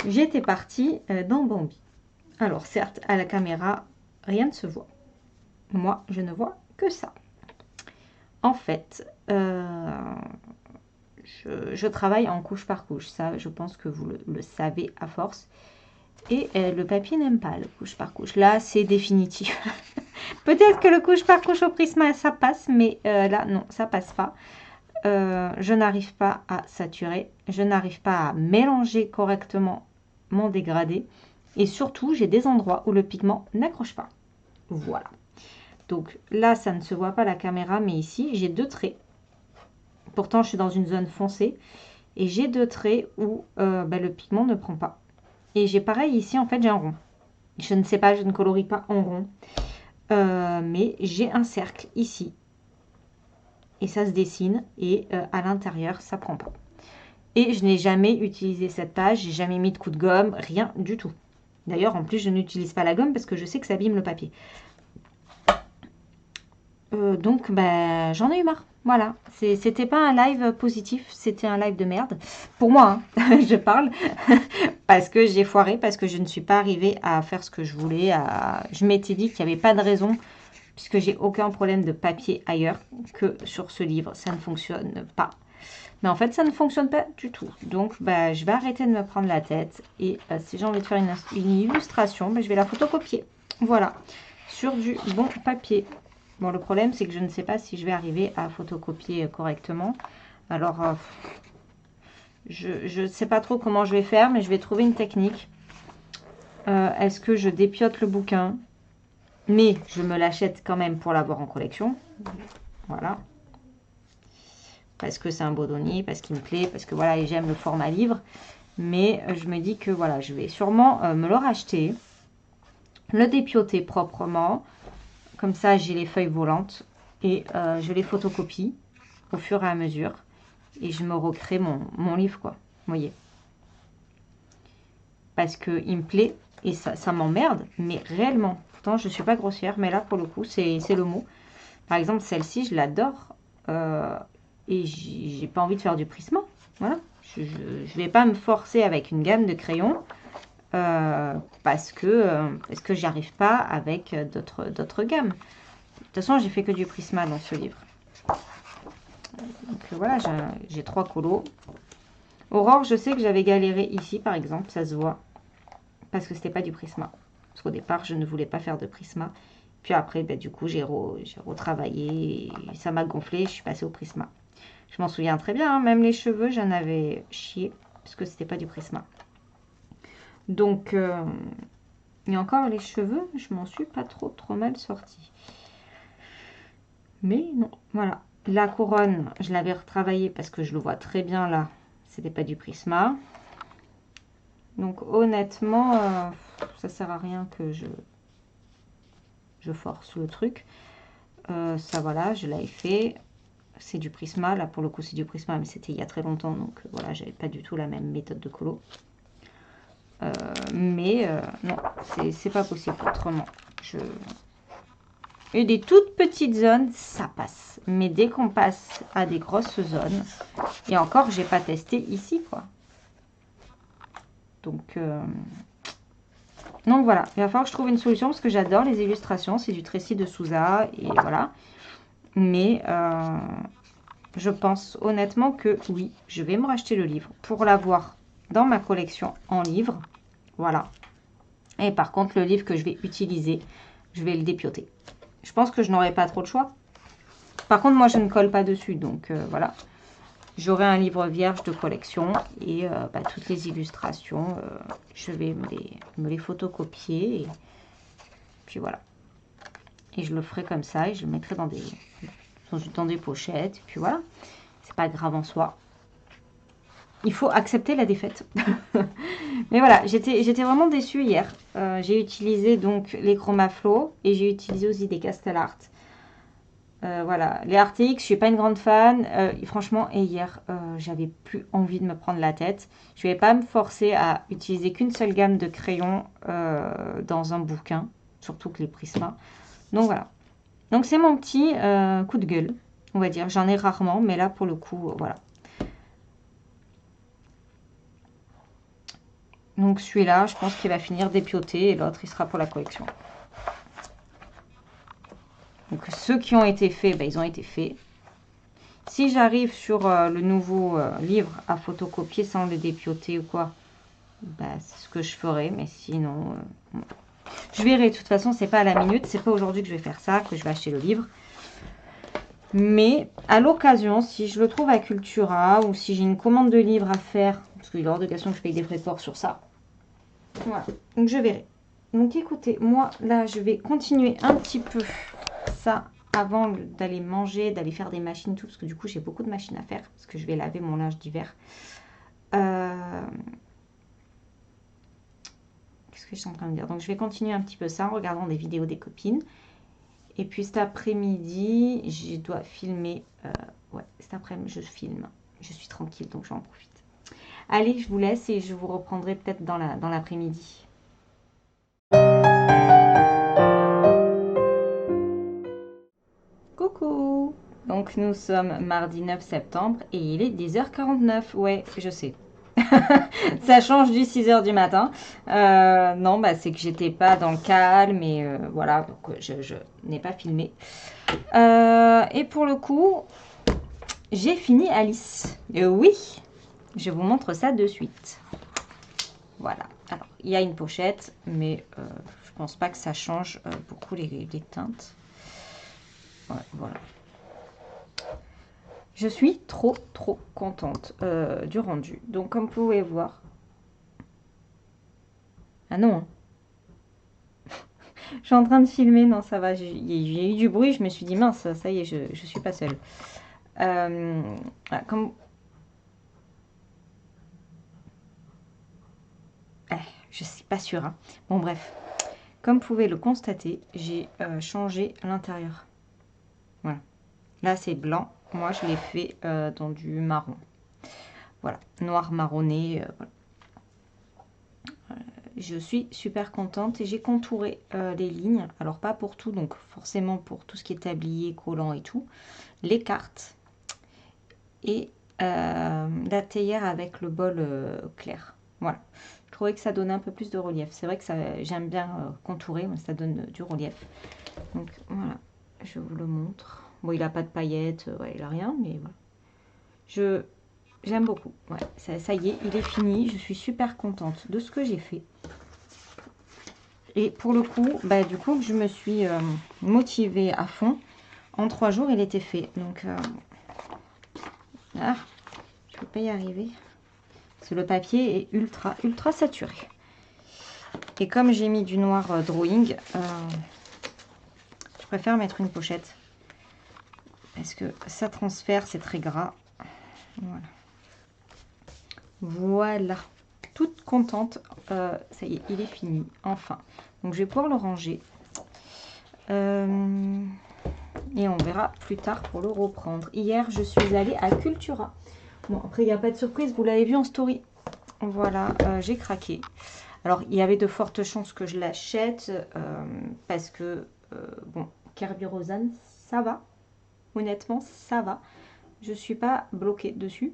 j'étais partie dans Bambi. Alors certes, à la caméra, rien ne se voit. Moi, je ne vois que ça. En fait, je travaille en couche par couche. Ça, je pense que vous le savez à force. Et le papier n'aime pas le couche par couche. Là, c'est définitif. Peut-être que le couche par couche au Prisma, ça passe. Mais là, non, ça passe pas. Je n'arrive pas à saturer, je n'arrive pas à mélanger correctement mon dégradé et surtout j'ai des endroits où le pigment n'accroche pas. Voilà, donc là ça ne se voit pas à la caméra, mais ici j'ai deux traits, pourtant je suis dans une zone foncée et j'ai deux traits où le pigment ne prend pas. Et j'ai pareil ici, en fait j'ai un rond, je ne sais pas, je ne colorie pas en rond, mais j'ai un cercle ici. Et ça se dessine et à l'intérieur ça prend pas. Et je n'ai jamais utilisé cette page, j'ai jamais mis de coup de gomme, rien du tout. D'ailleurs en plus je n'utilise pas la gomme parce que je sais que ça abîme le papier. Donc j'en ai eu marre. Voilà, c'était pas un live positif, c'était un live de merde. Pour moi, hein, je parle, parce que j'ai foiré, parce que je ne suis pas arrivée à faire ce que je voulais. Je m'étais dit qu'il n'y avait pas de raison puisque j'ai aucun problème de papier ailleurs que sur ce livre. Ça ne fonctionne pas. Mais en fait, ça ne fonctionne pas du tout. Donc, je vais arrêter de me prendre la tête. Et si j'ai envie de faire une illustration, je vais la photocopier. Voilà, sur du bon papier. Bon, le problème, c'est que je ne sais pas si je vais arriver à photocopier correctement. Alors, je ne sais pas trop comment je vais faire, mais je vais trouver une technique. Est-ce que je dépiote le bouquin ? Mais je me l'achète quand même pour l'avoir en collection. Voilà. Parce que c'est un baudonnier, parce qu'il me plaît, parce que voilà, j'aime le format livre. Mais je me dis que voilà, je vais sûrement me le racheter. Le dépioter proprement. Comme ça, j'ai les feuilles volantes. Et je les photocopie au fur et à mesure. Et je me recrée mon livre, quoi. Vous voyez. Parce qu'il me plaît et ça m'emmerde. Mais réellement. Pourtant, je ne suis pas grossière, mais là, pour le coup, c'est le mot. Par exemple, celle-ci, je l'adore. Et j'ai pas envie de faire du Prisma. Voilà. Je ne vais pas me forcer avec une gamme de crayons parce que j'y arrive pas avec d'autres gammes. De toute façon, j'ai fait que du Prisma dans ce livre. Donc voilà, j'ai 3 colos. Aurore, je sais que j'avais galéré ici, par exemple, ça se voit. Parce que c'était pas du Prisma. Parce qu'au départ, je ne voulais pas faire de Prisma. Puis après, du coup, j'ai retravaillé. Et ça m'a gonflé, je suis passée au Prisma. Je m'en souviens très bien, hein, même les cheveux, j'en avais chié. Parce que c'était pas du Prisma. Donc, et encore les cheveux, je m'en suis pas trop mal sortie. Mais non, voilà. La couronne, je l'avais retravaillée parce que je le vois très bien là. C'était pas du Prisma. Donc honnêtement, ça sert à rien que je je force le truc. Ça, voilà, je l'avais fait. C'est du Prisma. Là, pour le coup, c'est du Prisma, mais c'était il y a très longtemps. Donc, voilà, j'avais pas du tout la même méthode de colo. Non, c'est pas possible autrement. Et des toutes petites zones, ça passe. Mais dès qu'on passe à des grosses zones, et encore, j'ai pas testé ici, quoi. Donc voilà, il va falloir que je trouve une solution parce que j'adore les illustrations. C'est du Tracy de Souza et voilà. Mais je pense honnêtement que oui, je vais me racheter le livre pour l'avoir dans ma collection en livre. Voilà. Et par contre, le livre que je vais utiliser, je vais le dépioter. Je pense que je n'aurai pas trop de choix. Par contre, moi, je ne colle pas dessus. Donc, voilà. J'aurai un livre vierge de collection. Et toutes les illustrations, je vais me les photocopier. Et puis, voilà. Et je le ferai comme ça. Et je le mettrai dans des pochettes. Et puis, voilà. C'est pas grave en soi. Il faut accepter la défaite. Mais voilà, j'étais vraiment déçue hier. J'ai utilisé donc les Chromaflow et j'ai utilisé aussi des Castelart. Voilà, les RTX, je suis pas une grande fan. Franchement, et hier, j'avais plus envie de me prendre la tête. Je vais pas me forcer à utiliser qu'une seule gamme de crayons dans un bouquin, surtout que les Prisma. Donc voilà. Donc c'est mon petit coup de gueule, on va dire. J'en ai rarement, mais là pour le coup, voilà. Donc celui-là, je pense qu'il va finir dépioté et l'autre, il sera pour la collection. Donc ceux qui ont été faits, ben, ils ont été faits. Si j'arrive sur le nouveau livre à photocopier sans le dépioter ou quoi, ben, c'est ce que je ferai. Mais sinon, je verrai. De toute façon, c'est pas à la minute. C'est pas aujourd'hui que je vais faire ça, que je vais acheter le livre. Mais à l'occasion, si je le trouve à Cultura ou si j'ai une commande de livre à faire, parce qu'il est hors de question que je paye des frais de port sur ça. Voilà, donc je verrai. Donc écoutez, moi là je vais continuer un petit peu ça avant d'aller manger, d'aller faire des machines, tout, parce que du coup j'ai beaucoup de machines à faire, parce que je vais laver mon linge d'hiver. Qu'est-ce que je suis en train de dire? Donc je vais continuer un petit peu ça en regardant des vidéos des copines. Et puis cet après-midi, je dois filmer. Ouais, cet après-midi je filme. Je suis tranquille, donc j'en profite. Allez, je vous laisse et je vous reprendrai peut-être dans l'après-midi. Coucou! Donc nous sommes mardi 9 septembre et il est 10h49. Ouais, je sais. Ça change du 6h du matin. Non, bah, c'est que j'étais pas dans le calme et voilà, donc je n'ai pas filmé. Et pour le coup, j'ai fini Alice. Oui, je vous montre ça de suite. Voilà. Alors, il y a une pochette, mais je pense pas que ça change beaucoup les teintes. Ouais, voilà. Je suis trop contente du rendu. Donc, comme vous pouvez voir... Ah non, hein. Je suis en train de filmer, non ça va, j'ai eu du bruit, je me suis dit mince, ça y est, je suis pas seule. Comme... je suis pas sûre. Hein. Bon bref, comme vous pouvez le constater, j'ai changé l'intérieur. Voilà. Là c'est blanc, moi je l'ai fait dans du marron. Voilà, noir marronné. Voilà. Je suis super contente et j'ai contouré les lignes. Alors pas pour tout, donc forcément pour tout ce qui est tablier, collant et tout. Les cartes et la théière avec le bol clair. Voilà. Je trouvais que ça donnait un peu plus de relief. C'est vrai que j'aime bien contourer, mais ça donne du relief. Donc voilà, je vous le montre. Bon, il n'a pas de paillettes, ouais, il n'a rien, mais voilà. J'aime beaucoup. Ouais, ça y est, il est fini. Je suis super contente de ce que j'ai fait. Et pour le coup, bah, du coup, je me suis motivée à fond. En 3 jours, il était fait. Donc, je ne peux pas y arriver. Parce que le papier est ultra saturé. Et comme j'ai mis du noir drawing, je préfère mettre une pochette. Parce que ça transfère, c'est très gras. Voilà. Voilà. Toute contente. Ça y est, il est fini. Enfin. Donc, je vais pouvoir le ranger. Et on verra plus tard pour le reprendre. Hier, je suis allée à Cultura. Bon, après, il n'y a pas de surprise, vous l'avez vu en story. Voilà, j'ai craqué. Alors, il y avait de fortes chances que je l'achète parce que, bon, Kerby Rosanne, ça va. Honnêtement, ça va. Je ne suis pas bloquée dessus.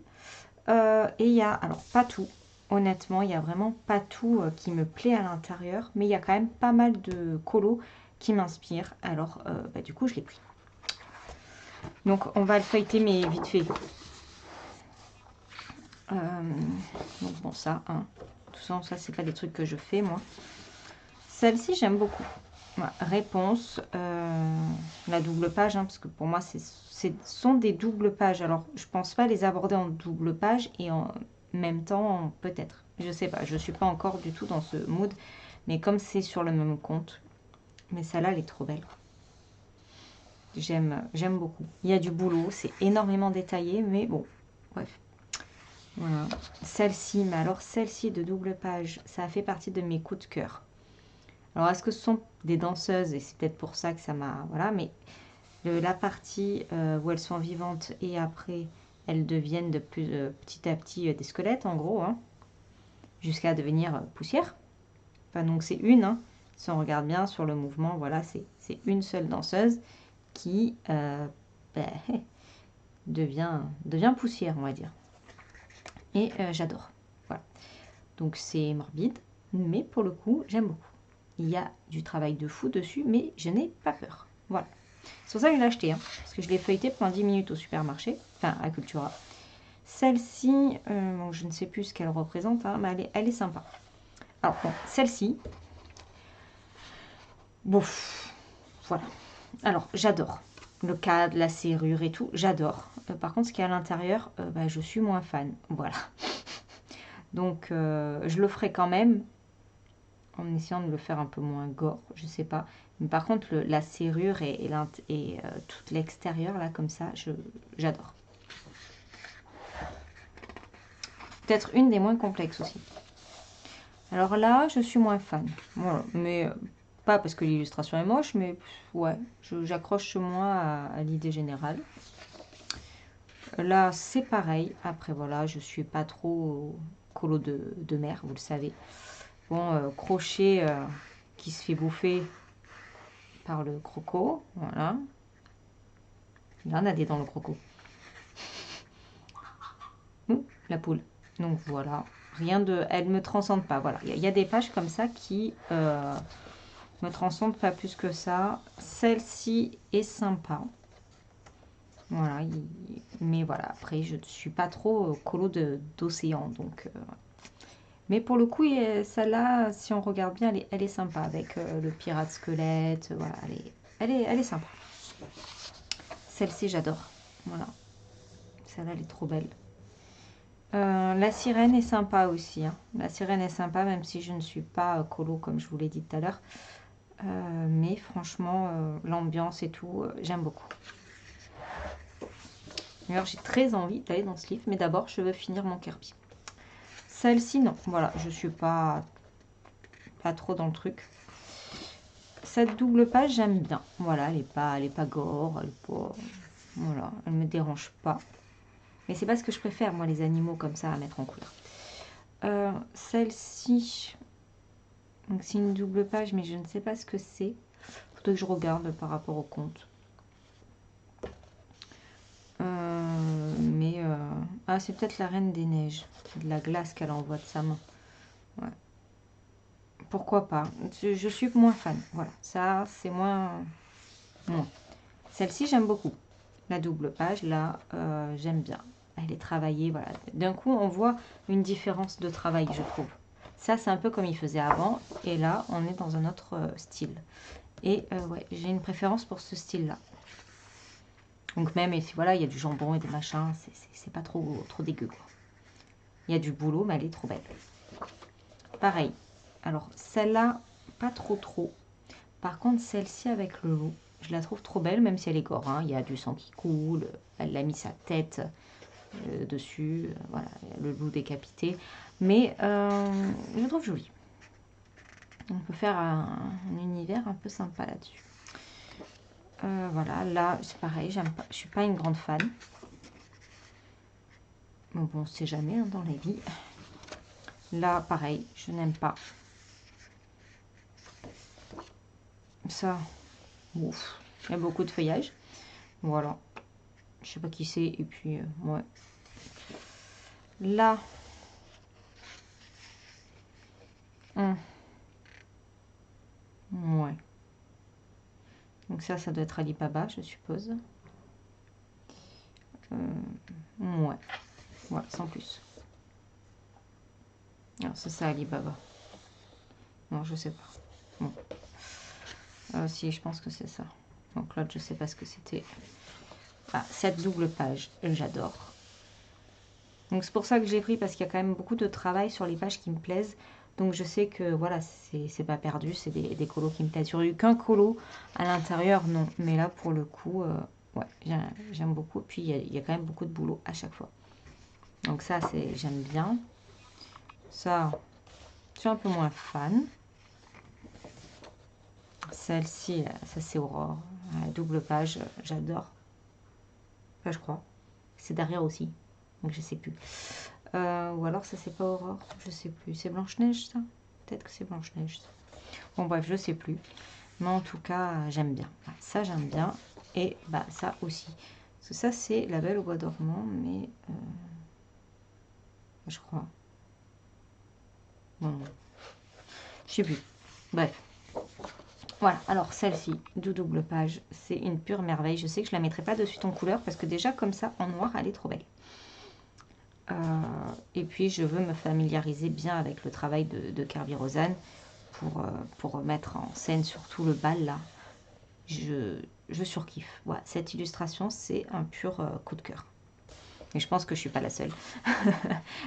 Et il y a, alors pas tout, honnêtement, il n'y a vraiment pas tout qui me plaît à l'intérieur. Mais il y a quand même pas mal de colos qui m'inspirent. Alors, bah, du coup, je l'ai pris. Donc, on va le feuilleter, mais vite fait. Donc, bon, ça, hein. Tout ça, c'est pas des trucs que je fais, moi. Celle-ci, j'aime beaucoup. Voilà, réponse, la double page, hein, parce que pour moi, ce sont des doubles pages. Alors, je pense pas les aborder en double page et en même temps, peut-être. Je sais pas, je suis pas encore du tout dans ce mood. Mais comme c'est sur le même compte, mais celle-là, elle est trop belle. J'aime beaucoup. Il y a du boulot, c'est énormément détaillé, mais bon, bref. Voilà. Celle-ci, mais alors celle-ci de double page, ça a fait partie de mes coups de cœur. Alors, est-ce que ce sont des danseuses? Et c'est peut-être pour ça que ça m'a... Voilà, mais la partie où elles sont vivantes et après, elles deviennent de plus petit à petit des squelettes, en gros, hein, jusqu'à devenir poussière. Enfin, donc, c'est une, hein, si on regarde bien sur le mouvement, voilà, c'est une seule danseuse qui devient poussière, on va dire. Et j'adore. Voilà. Donc, c'est morbide, mais pour le coup, j'aime beaucoup. Il y a du travail de fou dessus, mais je n'ai pas peur. Voilà. C'est pour ça que je l'ai acheté, hein, parce que je l'ai feuilleté pendant 10 minutes au supermarché, enfin à Cultura. Celle-ci, bon, je ne sais plus ce qu'elle représente, hein, mais elle est sympa. Alors, bon, celle-ci, bon, voilà. Alors, j'adore le cadre, la serrure et tout, j'adore. Par contre, ce qu'il y a à l'intérieur, bah, je suis moins fan. Voilà. Donc, je le ferai quand même, en essayant de le faire un peu moins gore, je sais pas. Mais par contre, la serrure et tout l'extérieur, là, comme ça, j'adore. Peut-être une des moins complexes aussi. Alors là, je suis moins fan. Voilà. Mais pas parce que l'illustration est moche, mais ouais, j'accroche moins à l'idée générale. Là, c'est pareil. Après, voilà, je suis pas trop colo de mer, vous le savez. Bon, crochet qui se fait bouffer par le croco. Voilà. Il y en a des dans le croco. La poule. Donc voilà. Rien de... Elle me transcende pas. Voilà. Il y a des pages comme ça qui me transcendent pas plus que ça. Celle-ci est sympa. Voilà. Mais voilà. Après, je ne suis pas trop colo d'océan. Donc... Mais pour le coup, celle-là, si on regarde bien, elle est sympa avec le pirate squelette. Voilà, elle est sympa. Celle-ci, j'adore. Voilà. Celle-là, elle est trop belle. La sirène est sympa aussi. Hein. La sirène est sympa, même si je ne suis pas colo, comme je vous l'ai dit tout à l'heure. Mais franchement, l'ambiance et tout, j'aime beaucoup. D'ailleurs, j'ai très envie d'aller dans ce livre. Mais d'abord, je veux finir mon Kerby. Celle-ci, non. Voilà, je suis pas trop dans le truc. Cette double page, j'aime bien. Voilà, elle est pas gore. Voilà, elle me dérange pas. Mais c'est pas ce que je préfère, moi, les animaux comme ça à mettre en couleur. Celle-ci, donc c'est une double page, mais je ne sais pas ce que c'est. Faudrait que je regarde par rapport au compte. Ah, c'est peut-être la Reine des Neiges. C'est de la glace qu'elle envoie de sa main. Ouais. Pourquoi pas. Je suis moins fan. Voilà, ça, c'est moins... Celle-ci, j'aime beaucoup. La double page, là, j'aime bien. Elle est travaillée, voilà. D'un coup, on voit une différence de travail, je trouve. Ça, c'est un peu comme il faisait avant. Et là, on est dans un autre style. Et ouais, j'ai une préférence pour ce style-là. Donc même, et voilà, il y a du jambon et des machins. C'est pas trop dégueu, quoi. Il y a du boulot, mais elle est trop belle. Pareil. Alors, celle-là, pas trop. Par contre, celle-ci avec le loup, je la trouve trop belle, même si elle est gore. Hein. Il y a du sang qui coule. Elle a mis sa tête dessus. Voilà, le loup décapité. Mais je trouve jolie. On peut faire un univers un peu sympa là-dessus. Voilà, là, c'est pareil, j'aime pas, je suis pas une grande fan. Mais bon, on sait jamais hein, dans la vie. Là, pareil, je n'aime pas. Ça, ouf, il y a beaucoup de feuillage. Voilà. Je sais pas qui c'est. Et puis, ouais. Là. Ouais. Donc ça doit être Alibaba, je suppose. Ouais. Voilà, sans plus. Alors, c'est ça, Alibaba. Non, je sais pas. Bon. Si, je pense que c'est ça. Donc l'autre, je sais pas ce que c'était. Ah, cette double page, j'adore. Donc c'est pour ça que j'ai pris, parce qu'il y a quand même beaucoup de travail sur les pages qui me plaisent. Donc je sais que voilà, c'est pas perdu, c'est des colos qui me plaisent. J'aurais eu qu'un colo à l'intérieur, non. Mais là, pour le coup, ouais, j'aime beaucoup. Puis il y a quand même beaucoup de boulot à chaque fois. Donc ça, j'aime bien. Ça, je suis un peu moins fan. Celle-ci, ça c'est Aurore. Double page, j'adore. Enfin, je crois. C'est derrière aussi. Donc je sais plus. Ou alors ça c'est pas Aurore, je sais plus. C'est Blanche-Neige ça? Peut-être que c'est Blanche-Neige. Bon bref, je sais plus. Mais en tout cas, j'aime bien. Ça j'aime bien. Et bah ça aussi. Parce que ça c'est La Belle au Bois dormant, mais je crois. Bon, je sais plus. Bref. Voilà, alors celle-ci, du double page, c'est une pure merveille. Je sais que je la mettrai pas de suite en couleur parce que déjà comme ça, en noir, elle est trop belle. Et puis je veux me familiariser bien avec le travail de Kerby Rosanes pour mettre en scène surtout le bal là. Je surkiffe. Voilà, cette illustration, c'est un pur coup de cœur. Et je pense que je suis pas la seule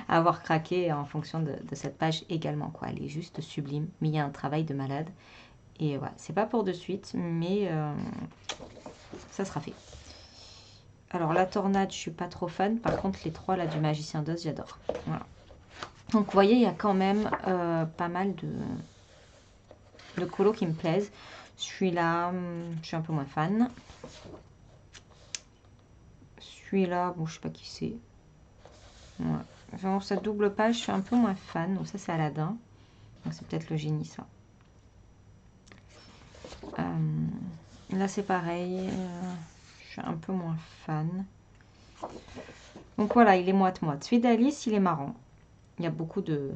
à avoir craqué en fonction de cette page également, quoi. Elle est juste sublime, mais il y a un travail de malade. Et voilà, c'est pas pour de suite, mais ça sera fait. Alors la tornade, je suis pas trop fan. Par contre, les trois là du Magicien d'Oz, j'adore. Voilà. Donc vous voyez, il y a quand même pas mal de colos qui me plaisent. Celui-là, je suis un peu moins fan. Celui-là, bon, je sais pas qui c'est. Ouais. Enfin, cette double page, je suis un peu moins fan. Donc ça, c'est Aladdin. Donc c'est peut-être le génie, ça. Là, c'est pareil. Je suis un peu moins fan. Donc voilà, il est moite-moite. Celui d'Alice, il est marrant. Il y a beaucoup de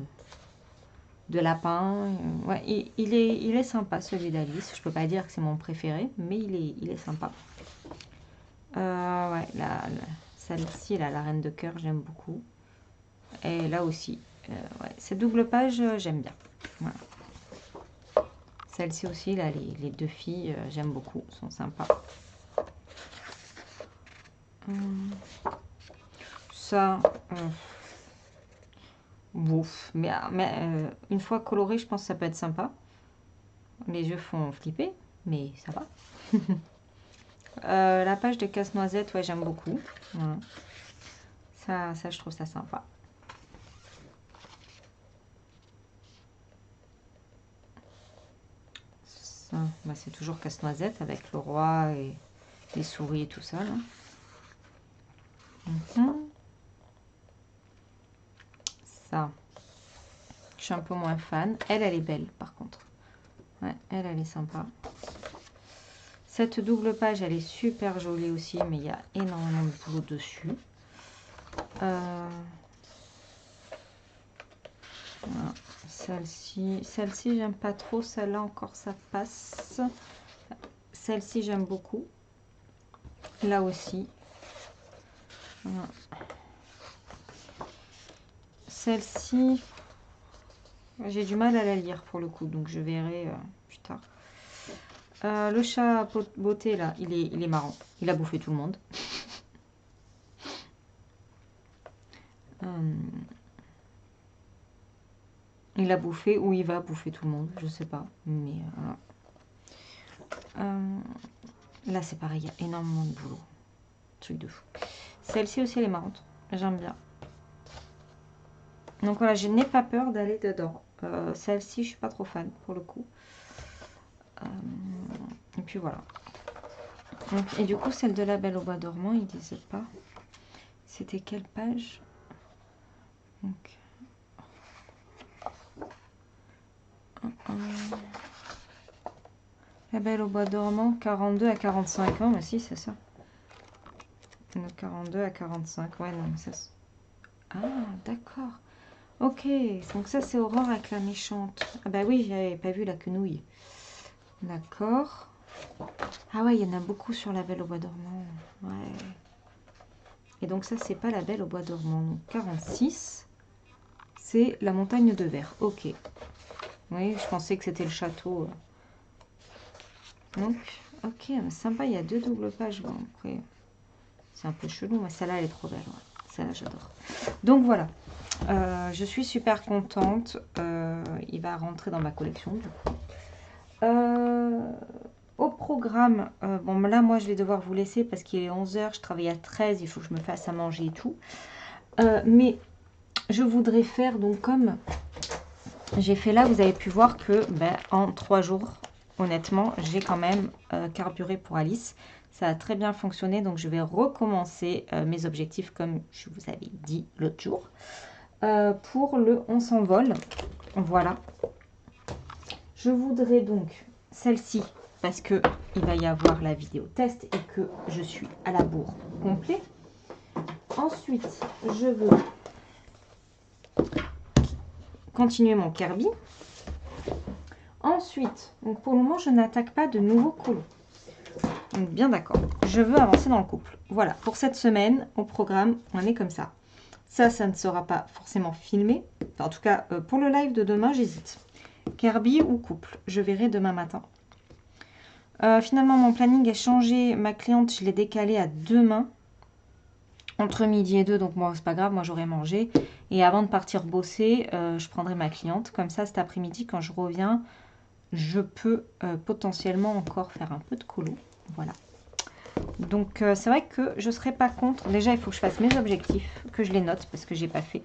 lapins. Ouais, il est sympa, celui d'Alice. Je peux pas dire que c'est mon préféré, mais il est sympa. Ouais, celle-ci, la Reine de Cœur, j'aime beaucoup. Et là aussi, ouais, cette double page, j'aime bien. Voilà. Celle-ci aussi, là, les deux filles, j'aime beaucoup, sont sympas. Ça, bouf. Mais une fois coloré, je pense que ça peut être sympa. Les yeux font flipper, mais ça va. La page de Casse-Noisette, ouais, j'aime beaucoup. Voilà. Ça, je trouve ça sympa. Ça, bah, c'est toujours Casse-Noisette avec le roi et les souris et tout ça. Là. Ça, je suis un peu moins fan. Elle est belle par contre. Ouais, elle est sympa. Cette double page, elle est super jolie aussi, mais il y a énormément de boulot dessus. Voilà. Celle-ci, j'aime pas trop. Celle-là encore, ça passe. Celle-ci, j'aime beaucoup. Là aussi. Voilà. Celle-ci, j'ai du mal à la lire pour le coup, donc je verrai plus tard. Le chat à beauté, là, il est marrant. Il a bouffé tout le monde. Il a bouffé ou il va bouffer tout le monde, je sais pas. Mais là, c'est pareil, il y a énormément de boulot. Truc de fou. Celle-ci aussi, elle est marrante. J'aime bien. Donc voilà, je n'ai pas peur d'aller dedans. Celle-ci, je suis pas trop fan pour le coup. Et puis voilà. Donc, et du coup, celle de La Belle au Bois dormant, il disait pas. C'était quelle page? Donc, La Belle au Bois dormant, 42 à 45 ans. Mais si, c'est ça. De 42 à 45. Ouais, non, ça. Ah, d'accord. Ok, donc ça, c'est Aurore avec la méchante. Ah bah oui, j'avais pas vu la quenouille. D'accord. Ah ouais, il y en a beaucoup sur La Belle au Bois dormant. Ouais. Et donc ça, c'est pas La Belle au Bois dormant. Donc 46, c'est La Montagne de Verre. Ok. Oui, je pensais que c'était le château. Donc, ok, sympa, il y a 2 doubles pages. Bon, après, c'est un peu chelou, mais celle-là, elle est trop belle. Ouais. Celle-là, j'adore. Donc voilà, je suis super contente. Il va rentrer dans ma collection, du coup. Au programme, bon là moi je vais devoir vous laisser parce qu'il est 11 h, je travaille à 13, il faut que je me fasse à manger et tout. Mais je voudrais faire donc comme j'ai fait là, vous avez pu voir que en 3 jours, honnêtement, j'ai quand même carburé pour Alice. Ça a très bien fonctionné, donc je vais recommencer mes objectifs comme je vous avais dit l'autre jour. Pour le On s'envole, voilà. Je voudrais donc celle-ci parce que il va y avoir la vidéo test et que je suis à la bourre complet. Ensuite, je veux continuer mon Kirby. Ensuite, donc pour le moment, je n'attaque pas de nouveaux colos. Donc bien d'accord. Je veux avancer dans le couple. Voilà, pour cette semaine, au programme, on est comme ça. Ça ne sera pas forcément filmé. Enfin, en tout cas, pour le live de demain, j'hésite. Kirby ou couple, je verrai demain matin. Finalement, mon planning est changé. Ma cliente, je l'ai décalée à demain. Entre midi et 2, donc moi, c'est pas grave, moi j'aurai mangé. Et avant de partir bosser, je prendrai ma cliente. Comme ça, cet après-midi, quand je reviens, je peux potentiellement encore faire un peu de colo. Voilà. Donc, c'est vrai que je ne serais pas contre. Déjà, il faut que je fasse mes objectifs, que je les note parce que je n'ai pas fait.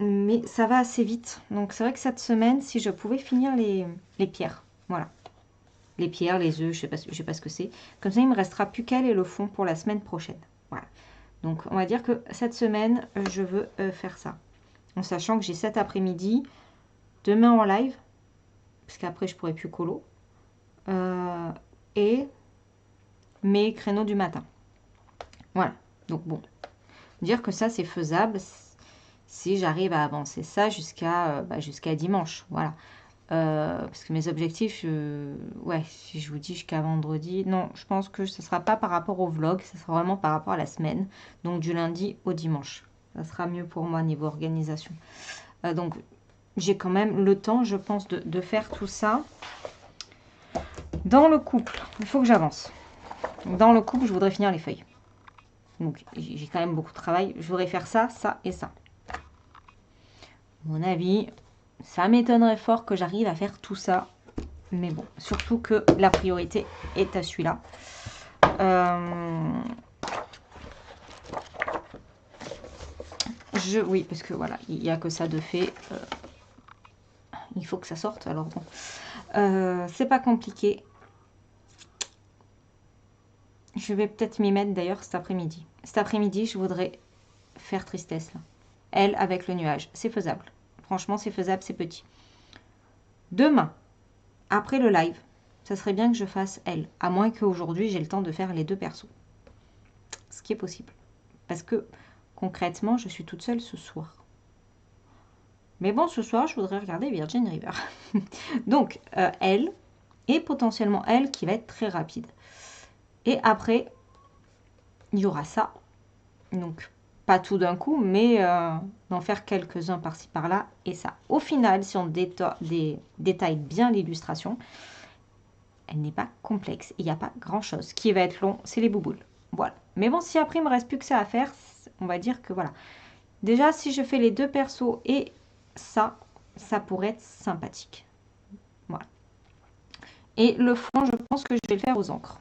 Mais ça va assez vite. Donc, c'est vrai que cette semaine, si je pouvais finir les pierres. Voilà. Les pierres, les œufs, je sais pas ce que c'est. Comme ça, il me restera plus qu'elle et le fond pour la semaine prochaine. Voilà. Donc, on va dire que cette semaine, je veux faire ça. En sachant que j'ai cet après-midi, demain en live, parce qu'après, je pourrai plus colo. Et mes créneaux du matin. Voilà. Donc, bon. Dire que ça, c'est faisable si j'arrive à avancer ça jusqu'à dimanche. Voilà. Parce que mes objectifs, ouais, si je vous dis jusqu'à vendredi, non, je pense que ce ne sera pas par rapport au vlog, ce sera vraiment par rapport à la semaine, donc du lundi au dimanche. Ça sera mieux pour moi niveau organisation. Donc, j'ai quand même le temps, je pense, de faire tout ça. Dans le couple, il faut que j'avance. Dans le couple, je voudrais finir les feuilles. Donc, j'ai quand même beaucoup de travail. Je voudrais faire ça, ça et ça. À mon avis, ça m'étonnerait fort que j'arrive à faire tout ça. Mais bon, surtout que la priorité est à celui-là. Oui, parce que voilà, il n'y a que ça de fait. Il faut que ça sorte. Alors bon, c'est pas compliqué. Je vais peut-être m'y mettre d'ailleurs cet après-midi. Cet après-midi, je voudrais faire Tristesse là. Elle avec le nuage. C'est faisable. Franchement, c'est faisable, c'est petit. Demain, après le live, ça serait bien que je fasse elle. À moins qu'aujourd'hui, j'ai le temps de faire les 2 persos. Ce qui est possible. Parce que concrètement, je suis toute seule ce soir. Mais bon, ce soir, je voudrais regarder Virgin River. Donc, elle, et potentiellement elle qui va être très rapide. Et après, il y aura ça. Donc, pas tout d'un coup, mais d'en faire quelques-uns par-ci par-là. Et ça, au final, si on détaille bien l'illustration, elle n'est pas complexe. Il n'y a pas grand-chose. Ce qui va être long, c'est les bouboules. Voilà. Mais bon, si après, il ne me reste plus que ça à faire, on va dire que voilà. Déjà, si je fais les 2 persos et ça pourrait être sympathique. Voilà. Et le fond, je pense que je vais le faire aux encres.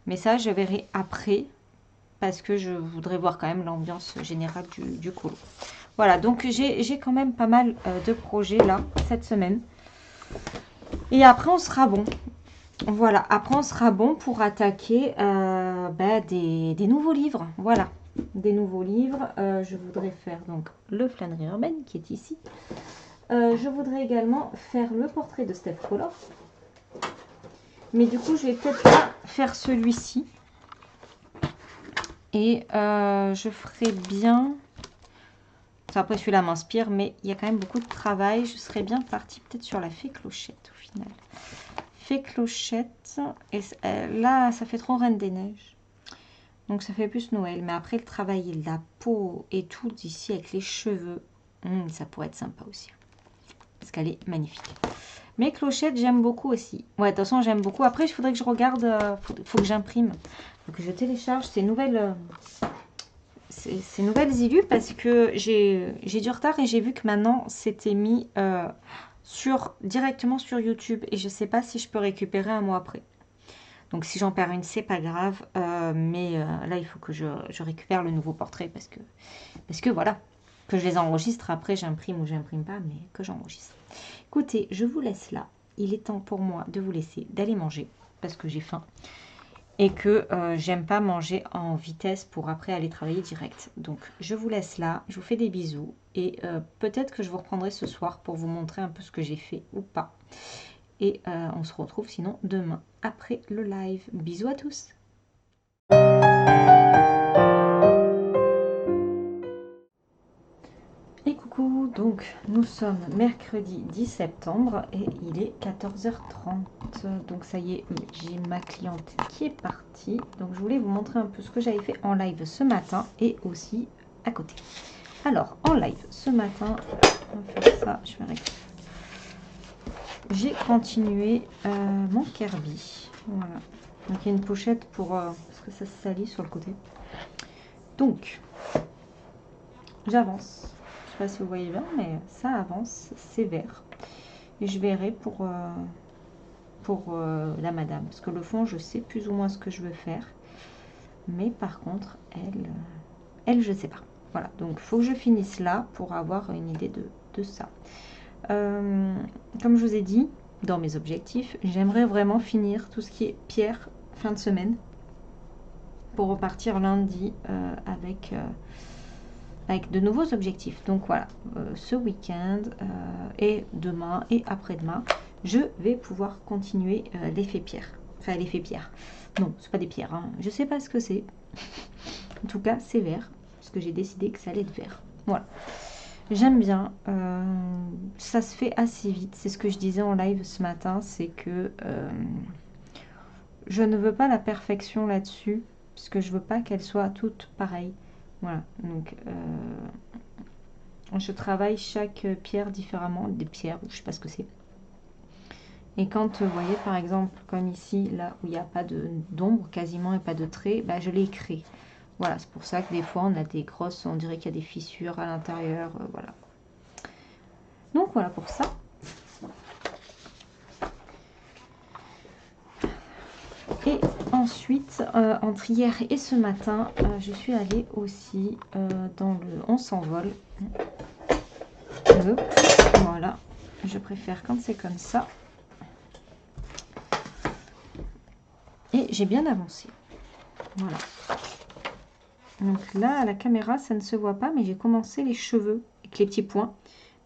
Mais ça, je verrai après. Parce que je voudrais voir quand même l'ambiance générale du colo. Voilà, donc j'ai quand même pas mal de projets là, cette semaine. Et après, on sera bon. Voilà, après on sera bon pour attaquer des nouveaux livres. Voilà, des nouveaux livres. Je voudrais faire donc le Flânerie urbaine qui est ici. Je voudrais également faire le portrait de Steph Koller. Mais du coup, je vais peut-être pas faire celui-ci. Et je ferai bien... Après, celui-là m'inspire, mais il y a quand même beaucoup de travail. Je serais bien partie peut-être sur la fée clochette au final. Fée clochette. Et là, ça fait trop Reine des Neiges. Donc, ça fait plus Noël. Mais après, le travail et la peau et tout d'ici avec les cheveux, ça pourrait être sympa aussi. Parce qu'elle est magnifique. Mais clochette, j'aime beaucoup aussi. Ouais, de toute façon, j'aime beaucoup. Après, il faudrait que je regarde. Faut que j'imprime. Faut que je télécharge ces nouvelles... ces nouvelles illus parce que j'ai du retard et j'ai vu que maintenant c'était mis directement sur YouTube et je sais pas si je peux récupérer un mois après. Donc si j'en perds une, c'est pas grave, mais là il faut que je récupère le nouveau portrait parce que voilà, que je les enregistre, après j'imprime ou j'imprime pas, mais que j'enregistre. Écoutez, je vous laisse là, il est temps pour moi de vous laisser, d'aller manger parce que j'ai faim. Et que j'aime pas manger en vitesse pour après aller travailler direct. Donc je vous laisse là, je vous fais des bisous et peut-être que je vous reprendrai ce soir pour vous montrer un peu ce que j'ai fait ou pas. Et on se retrouve sinon demain après le live. Bisous à tous. Et coucou, donc nous sommes mercredi 10 septembre et il est 14h30. Donc ça y est, j'ai ma cliente qui est partie. Donc je voulais vous montrer un peu ce que j'avais fait en live ce matin et aussi à côté. Alors en live ce matin, on va faire ça, je vais arrêter. J'ai continué mon Kirby. Voilà. Donc il y a une pochette pour parce que ça se salit sur le côté. Donc j'avance. Je sais pas si vous voyez bien, mais ça avance, c'est vert. Et je verrai pour la madame. Parce que le fond, je sais plus ou moins ce que je veux faire. Mais par contre, elle je sais pas. Voilà, donc il faut que je finisse là pour avoir une idée de ça. Comme je vous ai dit, dans mes objectifs, j'aimerais vraiment finir tout ce qui est pierre fin de semaine. Pour repartir lundi avec de nouveaux objectifs. Donc voilà, ce week-end et demain et après-demain, je vais pouvoir continuer l'effet pierre. Enfin, l'effet pierre. Non, c'est pas des pierres. Hein. Je sais pas ce que c'est. En tout cas, c'est vert. Parce que j'ai décidé que ça allait être vert. Voilà. J'aime bien. Ça se fait assez vite. C'est ce que je disais en live ce matin. C'est que je ne veux pas la perfection là-dessus. Parce que je veux pas qu'elle soit toute pareille. Voilà, donc je travaille chaque pierre différemment, des pierres, je sais pas ce que c'est. Et quand vous voyez par exemple comme ici, là où il n'y a pas d'ombre quasiment et pas de trait, bah, je les crée. Voilà, c'est pour ça que des fois on a des grosses, on dirait qu'il y a des fissures à l'intérieur, voilà. Donc voilà pour ça. Et ensuite, entre hier et ce matin, je suis allée aussi dans le On s'envole. Voilà, je préfère quand c'est comme ça. Et j'ai bien avancé. Voilà. Donc là, à la caméra, ça ne se voit pas, mais j'ai commencé les cheveux avec les petits points.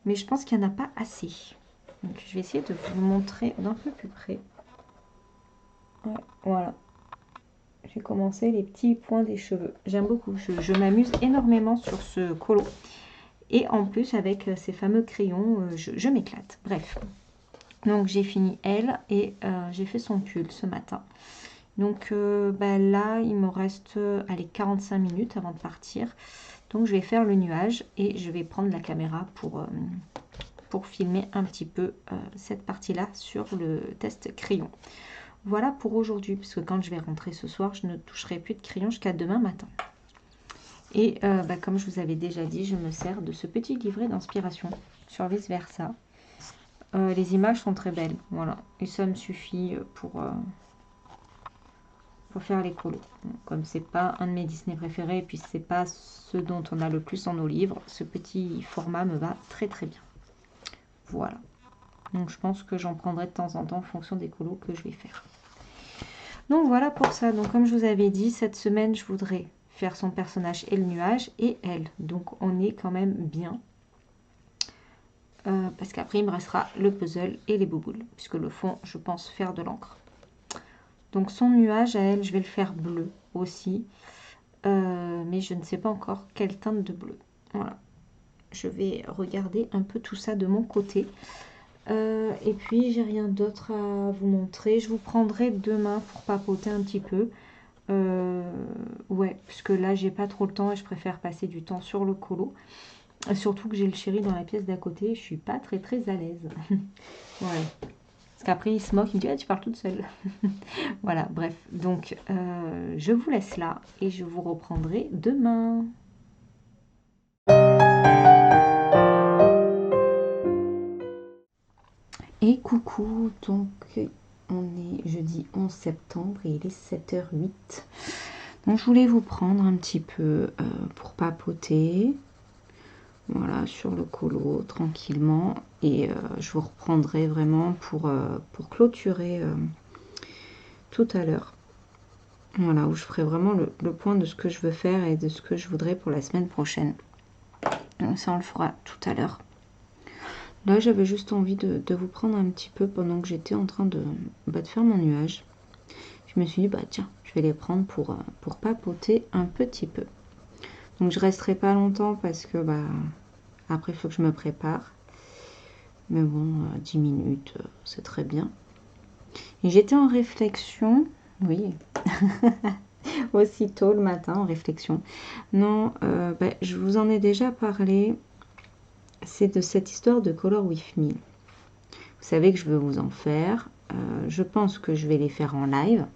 Mais je pense qu'il n'y en a pas assez. Donc je vais essayer de vous montrer d'un peu plus près. Ouais, voilà. J'ai commencé les petits points des cheveux. J'aime beaucoup. Je m'amuse énormément sur ce colo. Et en plus, avec ces fameux crayons, je m'éclate. Bref. Donc j'ai fini elle et j'ai fait son pull ce matin. Donc là, il me reste allez, 45 minutes avant de partir. Donc je vais faire le nuage et je vais prendre la caméra pour filmer un petit peu cette partie-là sur le test crayon. Voilà pour aujourd'hui, parce que quand je vais rentrer ce soir, je ne toucherai plus de crayon jusqu'à demain matin. Et comme je vous avais déjà dit, je me sers de ce petit livret d'inspiration sur Vice Versa. Les images sont très belles, voilà. Et ça me suffit pour faire les colos. Comme c'est pas un de mes Disney préférés, et puis c'est pas ce dont on a le plus en nos livres, ce petit format me va très très bien. Voilà. Donc je pense que j'en prendrai de temps en temps en fonction des colos que je vais faire. Donc voilà pour ça. Donc comme je vous avais dit, cette semaine, je voudrais faire son personnage et le nuage et elle. Donc on est quand même bien. Parce qu'après, il me restera le puzzle et les bouboules. Puisque le fond, je pense faire de l'encre. Donc son nuage à elle, je vais le faire bleu aussi. Mais je ne sais pas encore quelle teinte de bleu. Voilà. Je vais regarder un peu tout ça de mon côté. Et puis, j'ai rien d'autre à vous montrer. Je vous prendrai demain pour papoter un petit peu. Ouais, puisque là, j'ai pas trop le temps et je préfère passer du temps sur le colo. Surtout que j'ai le chéri dans la pièce d'à côté. Je suis pas très à l'aise. Ouais. Parce qu'après, il se moque. Il me dit, ah, tu parles toute seule. Voilà, bref. Donc, je vous laisse là et je vous reprendrai demain. Et coucou, donc on est jeudi 11 septembre et il est 7h08. Donc je voulais vous prendre un petit peu pour papoter, voilà, sur le colo, tranquillement. Et je vous reprendrai vraiment pour clôturer tout à l'heure. Voilà, où je ferai vraiment le point de ce que je veux faire et de ce que je voudrais pour la semaine prochaine. Donc ça, on le fera tout à l'heure. Là, j'avais juste envie de vous prendre un petit peu pendant que j'étais en train de faire mon nuage. Je me suis dit, bah tiens, je vais les prendre pour papoter un petit peu. Donc, je resterai pas longtemps parce que, bah, après, il faut que je me prépare. Mais bon, 10 minutes, c'est très bien. Et j'étais en réflexion, oui, aussitôt le matin, en réflexion. Non, bah, je vous en ai déjà parlé. C'est de cette histoire de Color With Me. Vous savez que je veux vous en faire. Je pense que je vais les faire en live.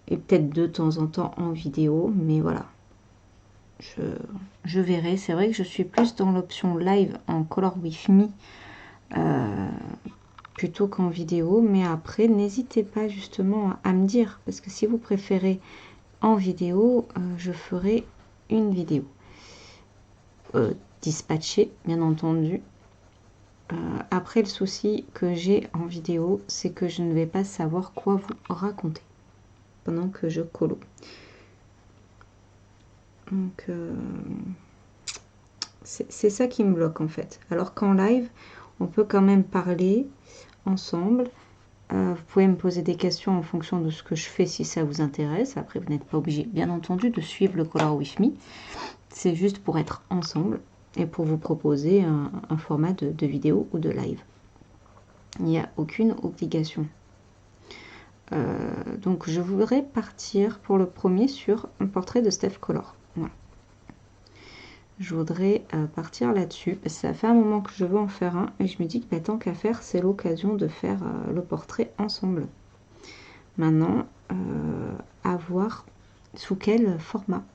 Et peut-être de temps en temps en vidéo. Mais voilà. Je verrai. C'est vrai que je suis plus dans l'option live en Color With Me. Plutôt qu'en vidéo. Mais après, n'hésitez pas justement à me dire. Parce que si vous préférez en vidéo, je ferai une vidéo. Dispatchée, bien entendu. Après, le souci que j'ai en vidéo, c'est que je ne vais pas savoir quoi vous raconter pendant que je colo. Donc, c'est ça qui me bloque en fait. Alors qu'en live, on peut quand même parler ensemble. Vous pouvez me poser des questions en fonction de ce que je fais si ça vous intéresse. Après, vous n'êtes pas obligé, bien entendu, de suivre le Color With Me. C'est juste pour être ensemble et pour vous proposer un format de vidéo ou de live. Il n'y a aucune obligation. Donc je voudrais partir pour le premier sur un portrait de Steph Color. Voilà. Je voudrais partir là-dessus. Ça fait un moment que je veux en faire un et je me dis que bah, tant qu'à faire, c'est l'occasion de faire le portrait ensemble. Maintenant, à voir sous quel format.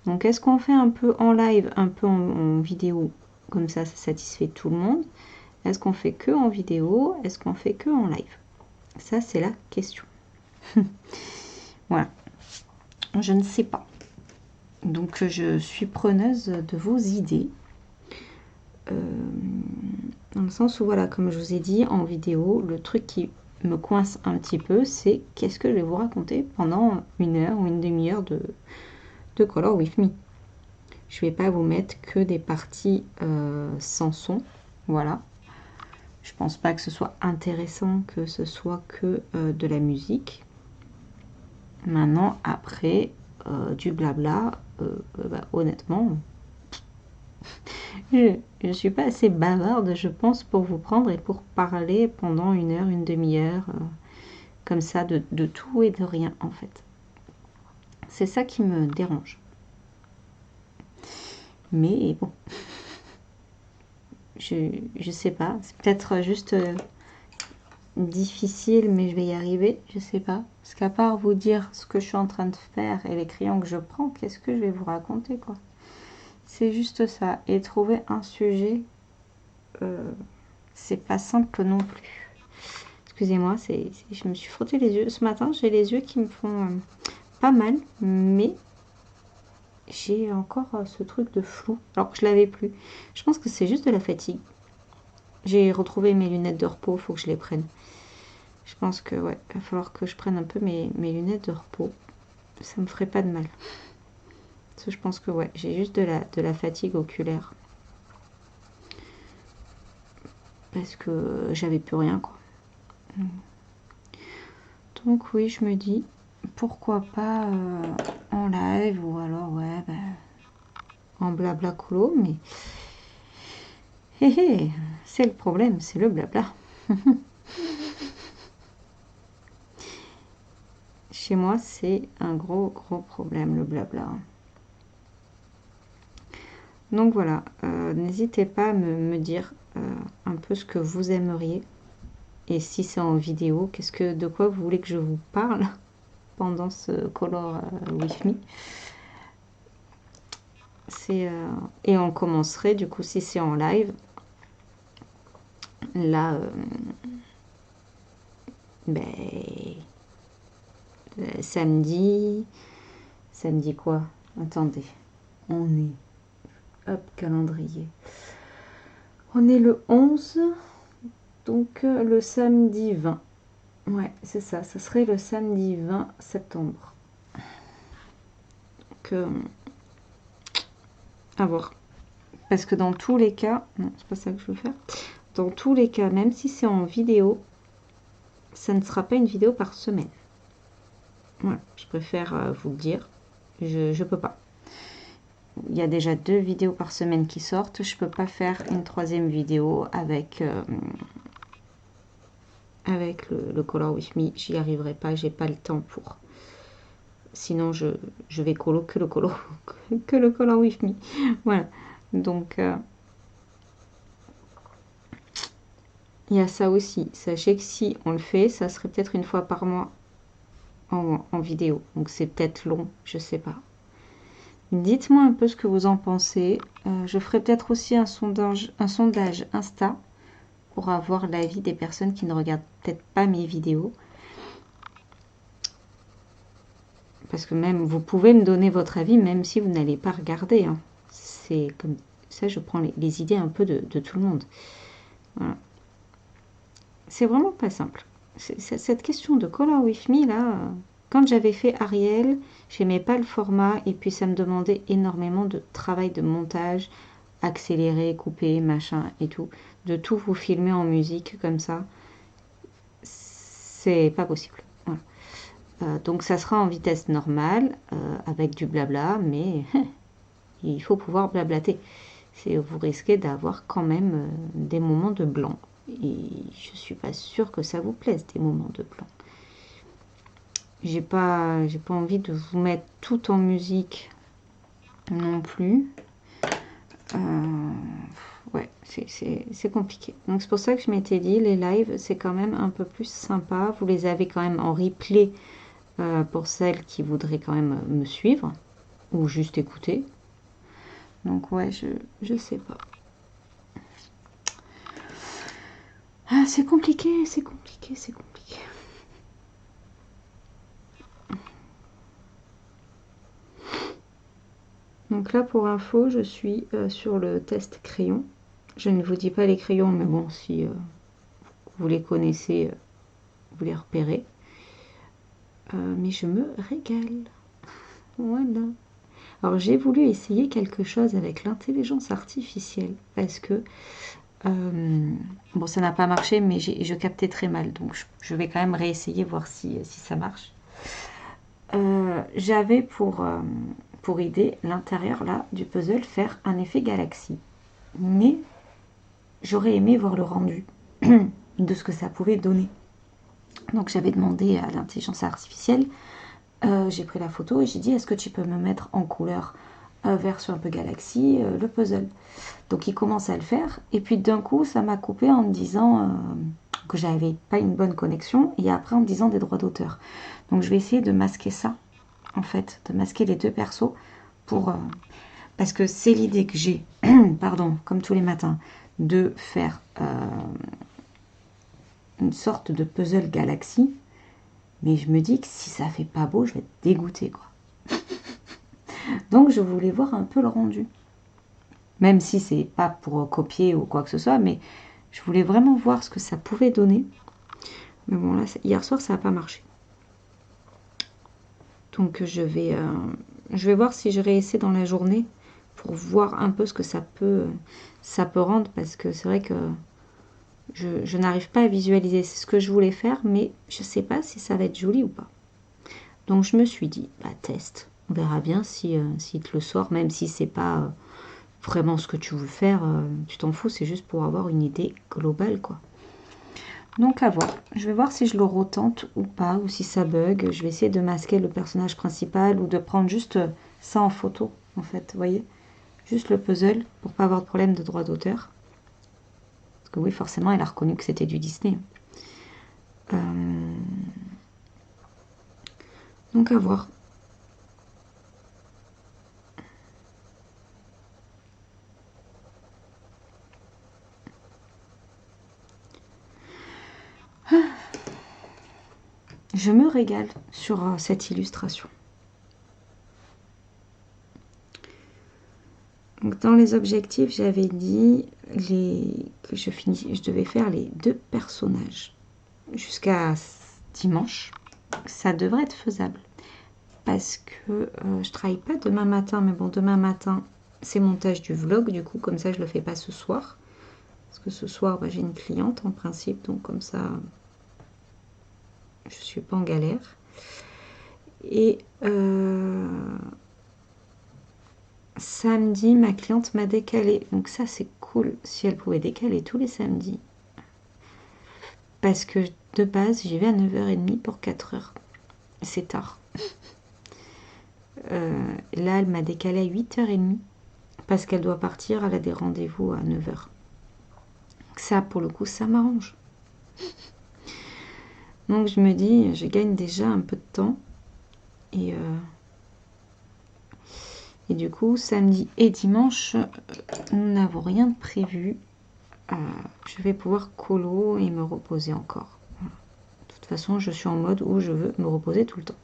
Donc est-ce qu'on fait un peu en live, un peu en vidéo, comme ça satisfait tout le monde? Est-ce qu'on fait que en vidéo? Est-ce qu'on fait que en live? Ça, c'est la question. Voilà. Je ne sais pas. Donc, je suis preneuse de vos idées. Dans le sens où, voilà, comme je vous ai dit en vidéo, le truc qui me coince un petit peu, c'est qu'est-ce que je vais vous raconter pendant une heure ou une demi-heure de Color With Me. Je ne vais pas vous mettre que des parties sans son. Voilà. Je pense pas que ce soit intéressant que ce soit que de la musique. Maintenant, après, du blabla, bah, honnêtement, je ne suis pas assez bavarde, je pense, pour vous prendre et pour parler pendant une heure, une demi-heure, comme ça, de tout et de rien, en fait. C'est ça qui me dérange. Mais bon, je sais pas, c'est peut-être juste difficile, mais je vais y arriver, je sais pas. Parce qu'à part vous dire ce que je suis en train de faire et les crayons que je prends, qu'est-ce que je vais vous raconter, quoi? C'est juste ça. Et trouver un sujet, c'est pas simple non plus. Excusez-moi, je me suis frotté les yeux. Ce matin, j'ai les yeux qui me font pas mal, mais j'ai encore ce truc de flou, alors que je l'avais plus. Je pense que c'est juste de la fatigue. J'ai retrouvé mes lunettes de repos, il faut que je les prenne. Je pense que, ouais, il va falloir que je prenne un peu mes lunettes de repos. Ça me ferait pas de mal. Parce que je pense que, ouais, j'ai juste de la fatigue oculaire. Parce que j'avais plus rien, quoi. Donc, oui, je me dis, pourquoi pas en live ou alors, ouais, bah, en blabla colo, mais... Hé hé, c'est le problème, c'est le blabla. Chez moi, c'est un gros problème, le blabla. Donc voilà, n'hésitez pas à me dire un peu ce que vous aimeriez. Et si c'est en vidéo, de quoi vous voulez que je vous parle pendant ce Color With Me. Et on commencerait, du coup, si c'est en live, là, samedi quoi? Attendez, on est, hop, calendrier. On est le 11, donc le samedi 20. Ouais, c'est ça, ça serait le samedi 20 septembre. Donc, à voir. Parce que dans tous les cas, non, c'est pas ça que je veux faire. Dans tous les cas, même si c'est en vidéo, ça ne sera pas une vidéo par semaine. Voilà, je préfère vous le dire. Je peux pas. Il y a déjà 2 vidéos par semaine qui sortent. Je peux pas faire une 3e vidéo avec le Color With Me. J'y arriverai pas. J'ai pas le temps pour. Sinon, je vais que le Color With Me. Voilà. Donc, il y a ça aussi. Sachez que si on le fait, ça serait peut-être une fois par mois en vidéo. Donc, c'est peut-être long. Je sais pas. Dites-moi un peu ce que vous en pensez. Je ferai peut-être aussi un sondage Insta pour avoir l'avis des personnes qui ne regardent peut-être pas mes vidéos. Parce que même, vous pouvez me donner votre avis même si vous n'allez pas regarder. Hein. C'est comme ça, je prends les idées un peu de tout le monde. Voilà. C'est vraiment pas simple. Cette question de Color With Me, là, quand j'avais fait Ariel, j'aimais pas le format et puis ça me demandait énormément de travail de montage, accélérer, couper, machin et tout. De tout vous filmer en musique comme ça, c'est pas possible. Voilà. Donc ça sera en vitesse normale, avec du blabla, mais il faut pouvoir blablater. Vous risquez d'avoir quand même des moments de blanc. Et je suis pas sûre que ça vous plaise, des moments de blanc. J'ai pas envie de vous mettre tout en musique non plus. Ouais, c'est compliqué. Donc c'est pour ça que je m'étais dit, les lives, c'est quand même un peu plus sympa. Vous les avez quand même en replay pour celles qui voudraient quand même me suivre ou juste écouter. Donc ouais, je sais pas. Ah, c'est compliqué, c'est compliqué, c'est compliqué. Donc là, pour info, je suis sur le test crayon. Je ne vous dis pas les crayons, mais bon, si vous les connaissez, vous les repérez. Mais je me régale. Voilà. Alors, j'ai voulu essayer quelque chose avec l'intelligence artificielle parce que, bon, ça n'a pas marché, mais je captais très mal. Donc, je vais quand même réessayer, voir si ça marche. J'avais pour idée, l'intérieur là du puzzle, faire un effet galaxie. Mais j'aurais aimé voir le rendu de ce que ça pouvait donner. Donc j'avais demandé à l'intelligence artificielle, j'ai pris la photo et j'ai dit, est-ce que tu peux me mettre en couleur version un peu galaxie le puzzle. Donc il commence à le faire et puis d'un coup ça m'a coupé en me disant que j'avais pas une bonne connexion et après en me disant des droits d'auteur. Donc je vais essayer de masquer ça en fait, de masquer les 2 persos pour parce que c'est l'idée que j'ai, pardon, comme tous les matins, de faire une sorte de puzzle galaxie, mais je me dis que si ça fait pas beau, je vais être dégoûtée, quoi. Donc je voulais voir un peu le rendu. Même si c'est pas pour copier ou quoi que ce soit, mais je voulais vraiment voir ce que ça pouvait donner. Mais bon, là, hier soir, ça n'a pas marché. Donc je vais voir si je réessaie dans la journée pour voir un peu ce que ça peut rendre, parce que c'est vrai que je n'arrive pas à visualiser. C'est ce que je voulais faire, mais je ne sais pas si ça va être joli ou pas. Donc je me suis dit, bah teste. On verra bien si te le sort, même si c'est pas vraiment ce que tu veux faire. Tu t'en fous, c'est juste pour avoir une idée globale, quoi. Donc à voir. Je vais voir si je le retente ou pas, ou si ça bug. Je vais essayer de masquer le personnage principal ou de prendre juste ça en photo, en fait. Vous voyez? Juste le puzzle pour pas avoir de problème de droit d'auteur. Parce que oui, forcément, elle a reconnu que c'était du Disney. Donc à voir. Je me régale sur cette illustration. Donc dans les objectifs, j'avais dit que je devais faire les 2 personnages jusqu'à dimanche. Ça devrait être faisable. Parce que je travaille pas demain matin, mais bon, demain matin, c'est montage du vlog, du coup, comme ça, je le fais pas ce soir. Parce que ce soir, bah, j'ai une cliente en principe, donc comme ça, je suis pas en galère. Et samedi, ma cliente m'a décalé, donc ça, c'est cool si elle pouvait décaler tous les samedis. Parce que de base, j'y vais à 9h30 pour 4h. C'est tard. Là, elle m'a décalé à 8h30 parce qu'elle doit partir, elle a des rendez-vous à 9h. Ça, pour le coup, ça m'arrange. Donc je me dis, je gagne déjà un peu de temps. Et du coup, samedi et dimanche, nous n'avons rien de prévu. Je vais pouvoir colo et me reposer encore. Voilà. De toute façon, je suis en mode où je veux me reposer tout le temps.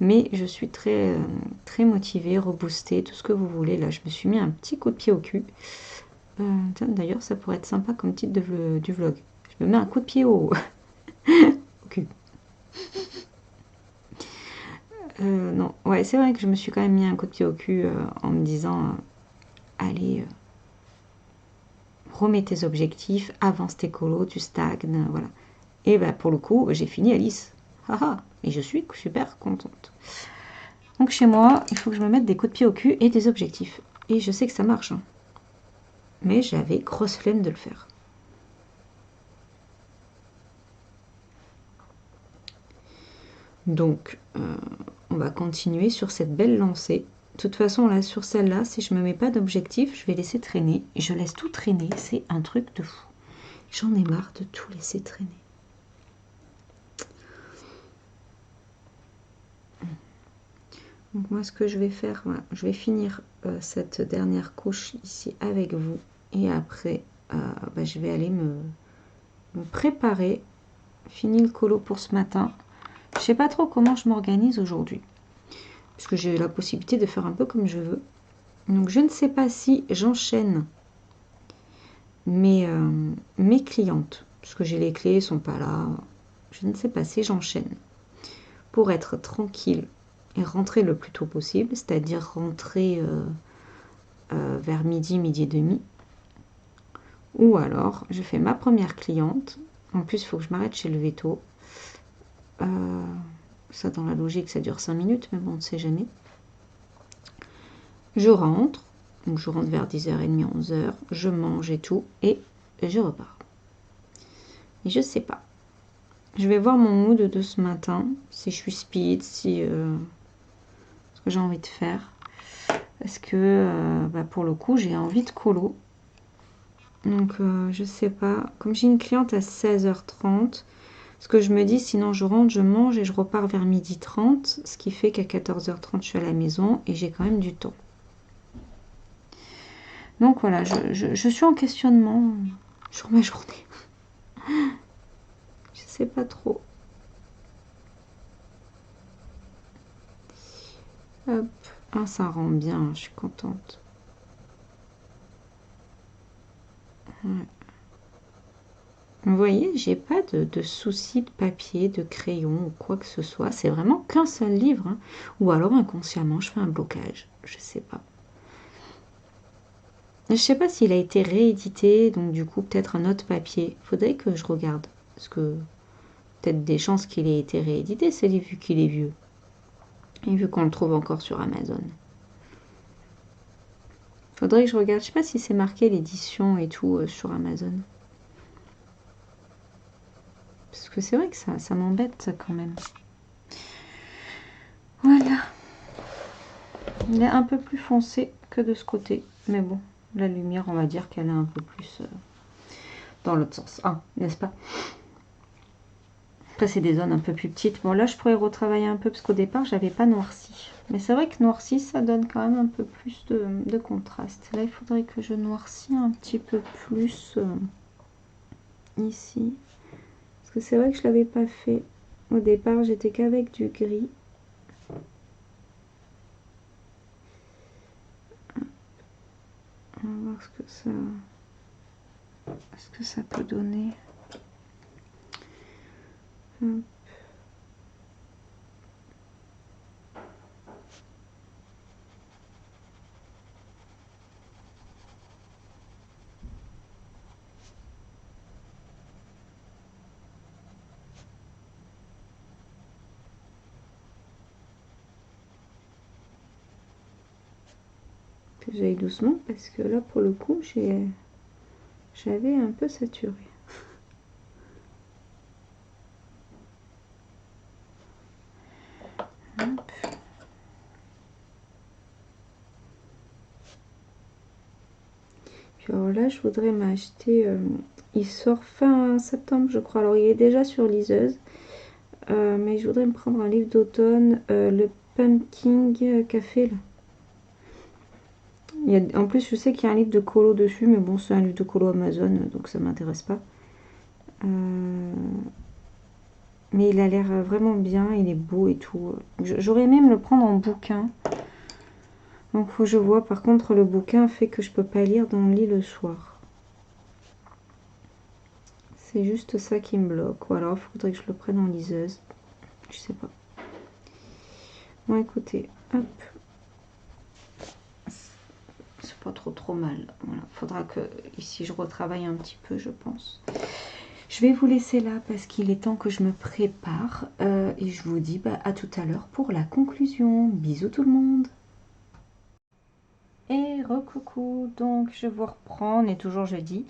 Mais je suis très, très motivée, reboostée, tout ce que vous voulez. Là, je me suis mis un petit coup de pied au cul. D'ailleurs, ça pourrait être sympa comme titre du vlog. Je me mets un coup de pied au cul. Non, ouais, c'est vrai que je me suis quand même mis un coup de pied au cul en me disant allez, remets tes objectifs, avance tes colos, tu stagnes, voilà. Et bah, pour le coup, j'ai fini Alice. Haha, et je suis super contente. Donc chez moi, il faut que je me mette des coups de pied au cul et des objectifs. Et je sais que ça marche. Hein. Mais j'avais grosse flemme de le faire. Donc, on va continuer sur cette belle lancée. De toute façon, là, sur celle-là, si je ne me mets pas d'objectif, je vais laisser traîner. Et je laisse tout traîner. C'est un truc de fou. J'en ai marre de tout laisser traîner. Donc moi, ce que je vais faire, voilà, je vais finir cette dernière couche ici avec vous. Et après, bah, je vais aller me préparer. Fini le colo pour ce matin. Je ne sais pas trop comment je m'organise aujourd'hui. Puisque j'ai la possibilité de faire un peu comme je veux. Donc je ne sais pas si j'enchaîne mes clientes. Puisque j'ai les clés, elles ne sont pas là. Je ne sais pas si j'enchaîne. Pour être tranquille et rentrer le plus tôt possible. C'est-à-dire rentrer vers midi, midi et demi. Ou alors, je fais ma première cliente. En plus, il faut que je m'arrête chez le veto. Ça, dans la logique, ça dure 5 minutes, mais bon, on ne sait jamais. Je rentre. Donc, je rentre vers 10h30, 11h. Je mange et tout. Et je repars. Et je sais pas. Je vais voir mon mood de ce matin. Si je suis speed, si... ce que j'ai envie de faire. Parce que, bah, pour le coup, j'ai envie de colo. Donc, je sais pas. Comme j'ai une cliente à 16h30, ce que je me dis, sinon je rentre, je mange et je repars vers 12h30. Ce qui fait qu'à 14h30, je suis à la maison et j'ai quand même du temps. Donc voilà, je suis en questionnement sur ma journée. Je sais pas trop. Hop. Ah, ça rend bien, je suis contente. Ouais. Vous voyez, j'ai pas de soucis de papier, de crayon ou quoi que ce soit. C'est vraiment qu'un seul livre, hein. Ou alors inconsciemment, je fais un blocage. Je sais pas. Je sais pas s'il a été réédité, donc du coup peut-être un autre papier. Faudrait que je regarde. Parce que peut-être des chances qu'il ait été réédité, ce livre, vu qu'il est vieux. Et vu qu'on le trouve encore sur Amazon. Faudrait que je regarde. Je sais pas si c'est marqué l'édition et tout sur Amazon. Parce que c'est vrai que ça m'embête quand même. Voilà. Il est un peu plus foncé que de ce côté. Mais bon, la lumière, on va dire qu'elle est un peu plus dans l'autre sens. Ah, n'est-ce pas? Après, c'est des zones un peu plus petites. Bon, là, je pourrais retravailler un peu parce qu'au départ, j'avais pas noirci. Mais c'est vrai que noirci, ça donne quand même un peu plus de contraste. Là, il faudrait que je noircis un petit peu plus ici. Parce que c'est vrai que je l'avais pas fait. Au départ, j'étais qu'avec du gris. On va voir ce que ça peut donner. Hop. Que j'aille doucement parce que là, pour le coup, j'avais un peu saturé. Hop. Puis alors là, je voudrais m'acheter. Il sort fin septembre, je crois. Alors, il est déjà sur liseuse. Mais je voudrais me prendre un livre d'automne, le Pumpkin Café. Là. En plus, je sais qu'il y a un livre de colo dessus, mais bon, c'est un livre de colo Amazon, donc ça m'intéresse pas. Mais il a l'air vraiment bien, il est beau et tout. J'aurais aimé me le prendre en bouquin. Donc, faut que je vois. Par contre, le bouquin fait que je peux pas lire dans le lit le soir. C'est juste ça qui me bloque. Ou alors, il faudrait que je le prenne en liseuse. Je sais pas. Bon, écoutez, hop. C'est pas trop mal. Voilà. Faudra que ici je retravaille un petit peu, je pense. Je vais vous laisser là parce qu'il est temps que je me prépare. Et je vous dis à tout à l'heure pour la conclusion. Bisous tout le monde. Et recoucou, donc je vous reprends, on est toujours jeudi.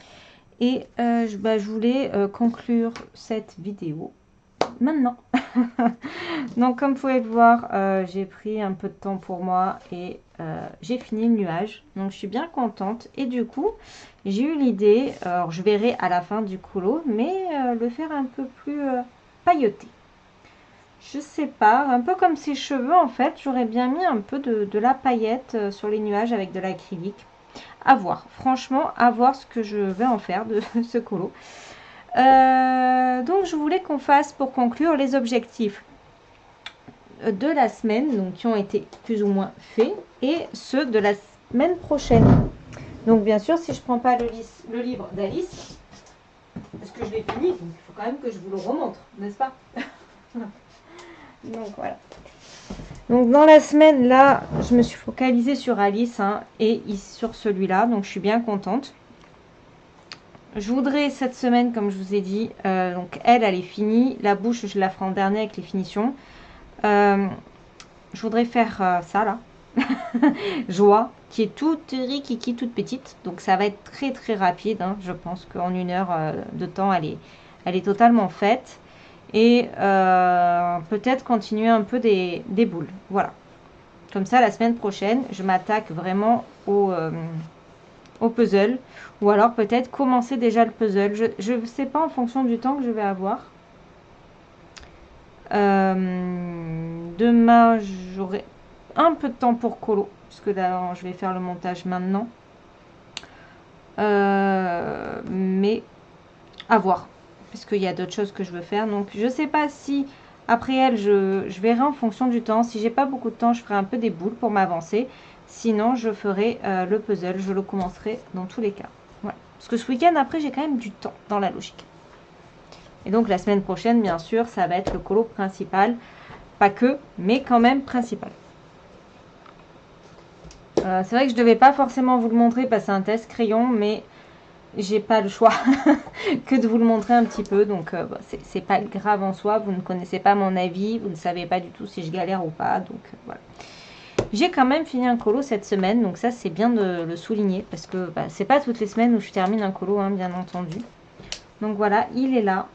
Et je voulais conclure cette vidéo maintenant. Donc comme vous pouvez le voir, j'ai pris un peu de temps pour moi et j'ai fini le nuage. Donc je suis bien contente. Et du coup, j'ai eu l'idée, alors je verrai à la fin du colo, mais le faire un peu plus pailleté. Je sais pas, un peu comme ses cheveux en fait, j'aurais bien mis un peu de la paillette sur les nuages avec de l'acrylique. À voir, franchement, à voir ce que je vais en faire de ce colo. Donc je voulais qu'on fasse pour conclure les objectifs de la semaine, donc qui ont été plus ou moins faits, et ceux de la semaine prochaine. Donc bien sûr, si je prends pas le livre d'Alice, parce que je l'ai fini, donc il faut quand même que je vous le remontre, n'est-ce pas? Donc voilà. Donc dans la semaine là, je me suis focalisée sur Alice et sur celui-là, donc je suis bien contente. Je voudrais cette semaine, comme je vous ai dit, donc elle est finie. La bouche, je la ferai en dernier avec les finitions. Je voudrais faire ça là. Joie, qui est toute rikiki, toute petite. Donc ça va être très rapide. Je pense qu'en 1 heure de temps, elle est totalement faite. Et peut-être continuer un peu des boules. Voilà. Comme ça, la semaine prochaine, je m'attaque vraiment au puzzle. Ou alors peut-être commencer déjà le puzzle. Je ne sais pas en fonction du temps que je vais avoir. Demain, j'aurai un peu de temps pour colo. Parce que là, je vais faire le montage maintenant. Mais à voir. Parce qu'il y a d'autres choses que je veux faire. Donc je ne sais pas si Après elle, je verrai en fonction du temps. Si j'ai pas beaucoup de temps, je ferai un peu des boules pour m'avancer. Sinon, je ferai le puzzle. Je le commencerai dans tous les cas. Voilà. Parce que ce week-end, après, j'ai quand même du temps dans la logique. Et donc, la semaine prochaine, bien sûr, ça va être le colo principal. Pas que, mais quand même principal. C'est vrai que je devais pas forcément vous le montrer parce que c'est un test crayon, mais j'ai pas le choix que de vous le montrer un petit peu. Donc, bon, c'est pas grave en soi. Vous ne connaissez pas mon avis. Vous ne savez pas du tout si je galère ou pas. Donc, voilà. J'ai quand même fini un colo cette semaine. Donc, ça, c'est bien de le souligner. Parce que bah, c'est pas toutes les semaines où je termine un colo, hein, bien entendu. Donc, voilà, il est là.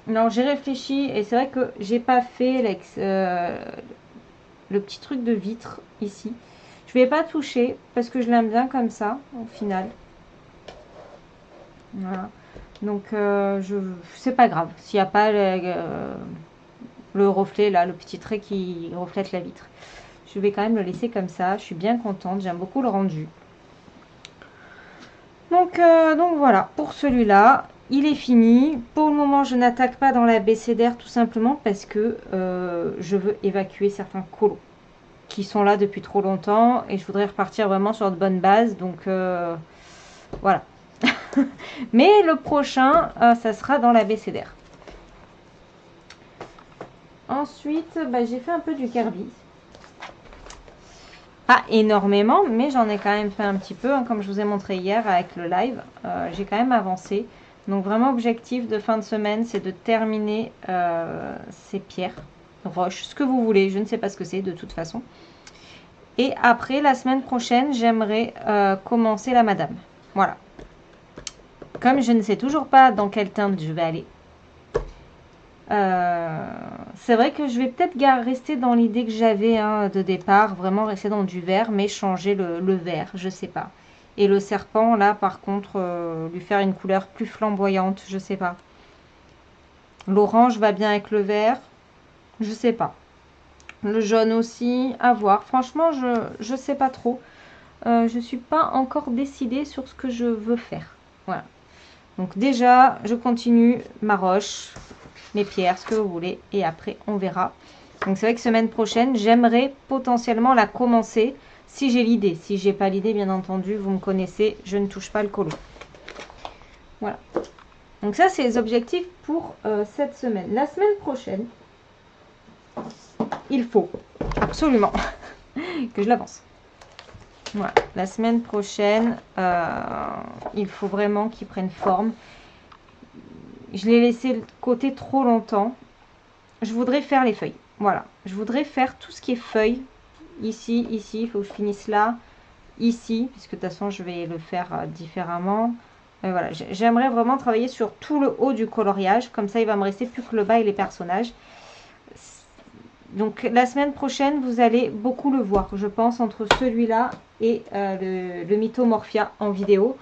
Alors, j'ai réfléchi. Et c'est vrai que j'ai pas fait le petit truc de vitre ici. Je vais pas toucher parce que je l'aime bien comme ça, au final. Voilà. Donc, c'est pas grave. S'il n'y a pas le reflet, là, le petit trait qui reflète la vitre. Je vais quand même le laisser comme ça. Je suis bien contente. J'aime beaucoup le rendu. Donc voilà. Pour celui-là, il est fini. Pour le moment, je n'attaque pas dans la BCDR tout simplement parce que je veux évacuer certains colos qui sont là depuis trop longtemps et je voudrais repartir vraiment sur de bonnes bases. Donc, voilà. Mais le prochain, ça sera dans la BCDR. Ensuite, bah, j'ai fait un peu du Kirby. Pas énormément, mais j'en ai quand même fait un petit peu, hein, comme je vous ai montré hier avec le live. J'ai quand même avancé. Donc vraiment, objectif de fin de semaine, c'est de terminer ces pierres, roches, ce que vous voulez. Je ne sais pas ce que c'est de toute façon. Et après, la semaine prochaine, j'aimerais commencer la madame. Voilà. Comme je ne sais toujours pas dans quelle teinte je vais aller, c'est vrai que je vais peut-être rester dans l'idée que j'avais hein, de départ, vraiment rester dans du vert, mais changer le vert, je sais pas. Et le serpent, là, par contre, lui faire une couleur plus flamboyante, je sais pas. L'orange va bien avec le vert, je sais pas. Le jaune aussi, à voir. Franchement, je sais pas trop. Je suis pas encore décidée sur ce que je veux faire. Voilà. Donc déjà, je continue ma roche, mes pierres, ce que vous voulez. Et après, on verra. Donc c'est vrai que semaine prochaine, j'aimerais potentiellement la commencer si j'ai l'idée. Si j'ai pas l'idée, bien entendu, vous me connaissez, je ne touche pas le colo. Voilà. Donc ça, c'est les objectifs pour cette semaine. La semaine prochaine, il faut absolument que je l'avance. Voilà. La semaine prochaine, il faut vraiment qu'il prenne forme. Je l'ai laissé de côté trop longtemps. Je voudrais faire les feuilles. Voilà. Je voudrais faire tout ce qui est feuilles. Ici, ici. Il faut que je finisse là. Ici. Puisque de toute façon, je vais le faire différemment. Voilà. J'aimerais vraiment travailler sur tout le haut du coloriage. Comme ça, il va me rester plus que le bas et les personnages. Donc, la semaine prochaine, vous allez beaucoup le voir. Je pense entre celui-là et le Mythomorphia en vidéo.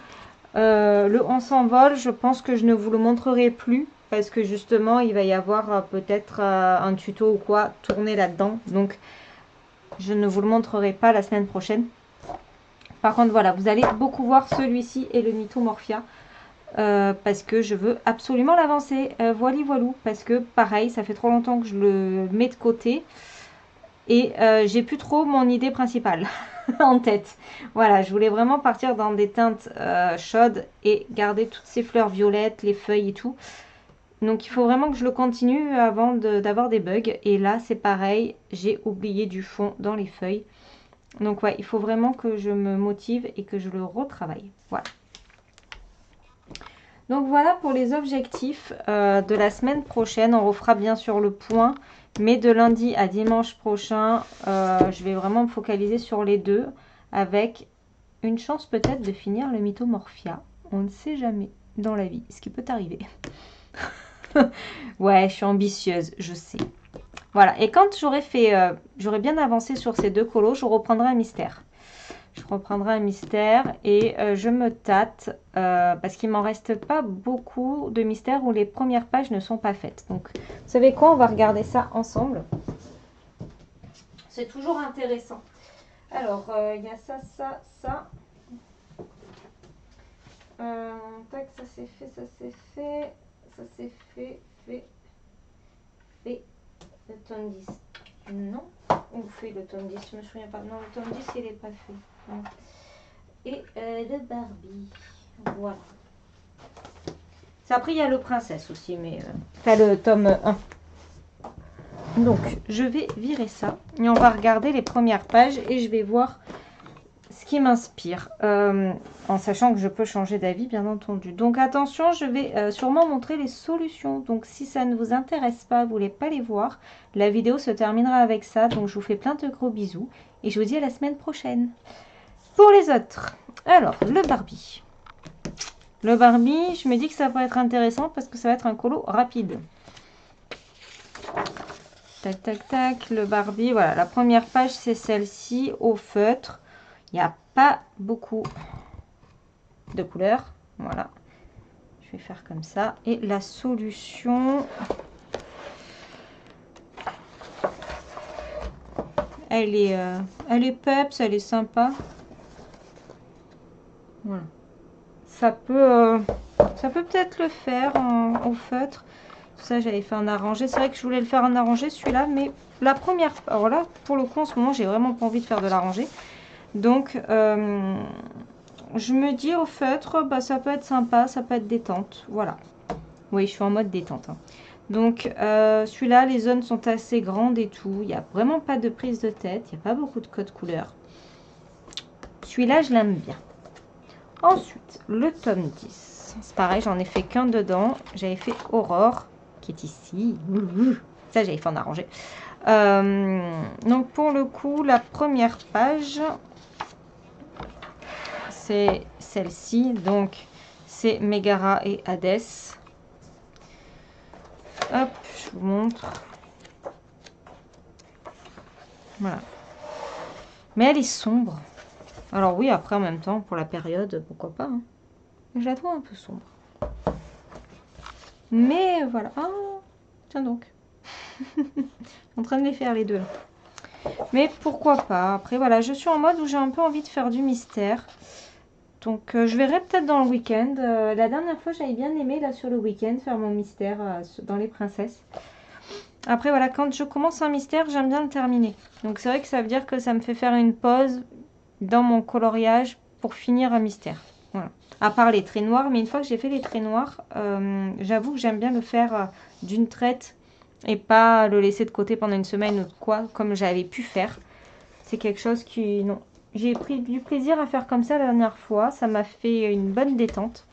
Le On s'envole, je pense que je ne vous le montrerai plus parce que justement il va y avoir peut-être un tuto ou quoi tourné là-dedans, donc je ne vous le montrerai pas la semaine prochaine. Par contre voilà, vous allez beaucoup voir celui-ci et le Mythomorphia parce que je veux absolument l'avancer. Voilou, parce que pareil, ça fait trop longtemps que je le mets de côté et j'ai plus trop mon idée principale en tête. Voilà, je voulais vraiment partir dans des teintes chaudes et garder toutes ces fleurs violettes, les feuilles et tout. Donc il faut vraiment que je le continue avant d'avoir des bugs. Et là c'est pareil, j'ai oublié du fond dans les feuilles. Donc ouais, il faut vraiment que je me motive et que je le retravaille. Voilà. Donc voilà pour les objectifs de la semaine prochaine. On refera bien sûr le point. Mais de lundi à dimanche prochain, je vais vraiment me focaliser sur les deux. Avec une chance peut-être de finir le Mythomorphia. On ne sait jamais dans la vie ce qui peut arriver. Ouais, je suis ambitieuse, je sais. Voilà, et quand j'aurai bien avancé sur ces deux colos, je reprendrai un mystère. Je reprendrai un mystère et je me tâte parce qu'il m'en reste pas beaucoup de mystères où les premières pages ne sont pas faites. Donc, vous savez quoi, on va regarder ça ensemble. C'est toujours intéressant. Alors, il y a ça, ça, ça. Tac, ça c'est fait, ça c'est fait, ça c'est fait. Le tome 10. Non. On fait le tome 10, je me souviens pas. Non, le tome 10, il n'est pas fait. Non. Et le Barbie. Voilà. Après, il y a le Princesse aussi, mais... Enfin, le tome 1. Donc, je vais virer ça. Et on va regarder les premières pages et je vais voir ce qui m'inspire. En sachant que je peux changer d'avis, bien entendu. Donc, attention, je vais sûrement montrer les solutions. Donc, si ça ne vous intéresse pas, vous ne voulez pas les voir, la vidéo se terminera avec ça. Donc, je vous fais plein de gros bisous. Et je vous dis à la semaine prochaine. Pour les autres, alors, le Barbie. Le Barbie, je me dis que ça va être intéressant parce que ça va être un colo rapide. Tac, tac, tac. Le Barbie, voilà. La première page, c'est celle-ci, au feutre. Il n'y a pas beaucoup de couleurs. Voilà. Je vais faire comme ça. Et la solution... Elle est peps, elle est sympa. Voilà. Ça peut peut-être le faire au feutre. Ça, j'avais fait un arrangé. C'est vrai que je voulais le faire en arrangé, celui-là. Mais la première... Alors là, pour le coup, en ce moment, j'ai vraiment pas envie de faire de l'arrangé. Donc, je me dis au feutre, bah, ça peut être sympa, ça peut être détente. Voilà. Oui, je suis en mode détente. Hein. Donc, celui-là, les zones sont assez grandes et tout. Il n'y a vraiment pas de prise de tête. Il n'y a pas beaucoup de codes couleurs. Celui-là, je l'aime bien. Ensuite, le tome 10. C'est pareil, j'en ai fait qu'un dedans. J'avais fait Aurore, qui est ici. Ça, j'avais fait en arrangé. Donc, pour le coup, la première page, c'est celle-ci. Donc, c'est Megara et Hadès. Hop, je vous montre. Voilà. Mais elle est sombre. Alors oui, après, en même temps, pour la période, pourquoi pas. Hein. Je la trouve un peu sombre. Mais voilà. Ah, tiens donc. En train de les faire les deux. Mais pourquoi pas. Après, voilà, je suis en mode où j'ai un peu envie de faire du mystère. Donc, je verrai peut-être dans le week-end. La dernière fois, j'avais bien aimé, là, sur le week-end, faire mon mystère dans les princesses. Après, voilà, quand je commence un mystère, j'aime bien le terminer. Donc, c'est vrai que ça veut dire que ça me fait faire une pause dans mon coloriage pour finir un mystère. Voilà. À part les traits noirs, mais une fois que j'ai fait les traits noirs, j'avoue que j'aime bien le faire d'une traite et pas le laisser de côté pendant une semaine ou quoi, comme j'avais pu faire. C'est quelque chose qui... Non. J'ai pris du plaisir à faire comme ça la dernière fois. Ça m'a fait une bonne détente.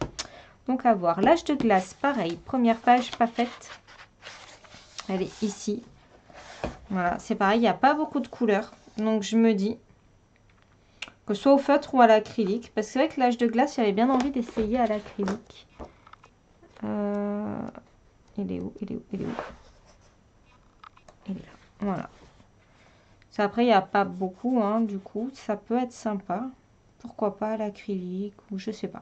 Donc, à voir. L'âge de glace, pareil. Première page, pas faite. Elle est ici. Voilà, c'est pareil. Il n'y a pas beaucoup de couleurs. Donc, je me dis que soit au feutre ou à l'acrylique. Parce que c'est vrai que l'âge de glace, j'avais bien envie d'essayer à l'acrylique. Il est où? Il est où? Il est où? Il est là. Voilà. Ça, après, il n'y a pas beaucoup, hein, du coup. Ça peut être sympa. Pourquoi pas à l'acrylique ou je sais pas.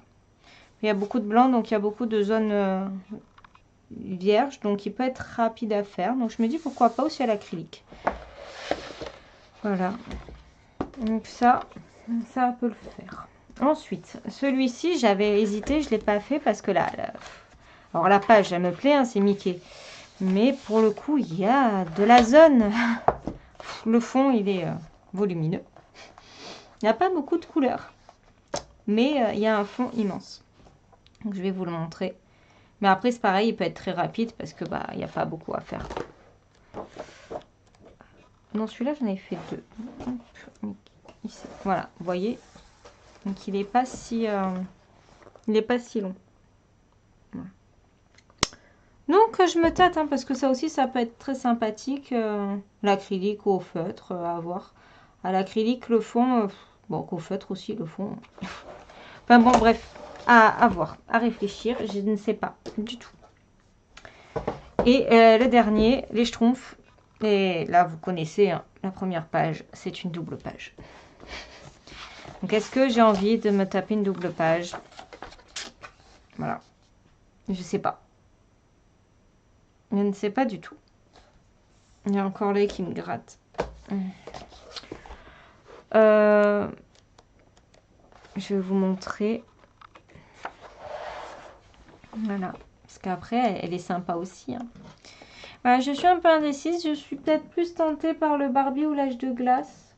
Il y a beaucoup de blanc, donc il y a beaucoup de zones vierges. Donc, il peut être rapide à faire. Donc, je me dis pourquoi pas aussi à l'acrylique. Voilà. Donc, ça peut le faire. Ensuite, celui-ci, j'avais hésité. Je ne l'ai pas fait parce que là... Alors, la page, elle me plaît, hein, c'est Mickey. Mais pour le coup, il y a de la zone. Le fond, il est volumineux. Il n'y a pas beaucoup de couleurs. Mais il y a un fond immense. Donc, je vais vous le montrer. Mais après, c'est pareil, il peut être très rapide parce que il n'y a pas beaucoup à faire. Non, celui-là, j'en ai fait deux. Ici. Voilà, vous voyez. Donc, il n'est pas si long. Voilà. Donc, je me tâte, hein, parce que ça aussi, ça peut être très sympathique. L'acrylique ou au feutre, à voir. À l'acrylique, le fond, bon, qu'au feutre aussi, le fond. Enfin bon, bref, à voir, à réfléchir. Je ne sais pas du tout. Et le dernier, les Schtroumpfs. Et là, vous connaissez, hein, la première page, c'est une double page. Donc, est-ce que j'ai envie de me taper une double page? Voilà. Je sais pas. Je ne sais pas du tout. Il y a encore l'œil qui me gratte. Je vais vous montrer. Voilà. Parce qu'après, elle est sympa aussi. Hein. Je suis un peu indécise. Je suis peut-être plus tentée par le Barbie ou l'âge de glace.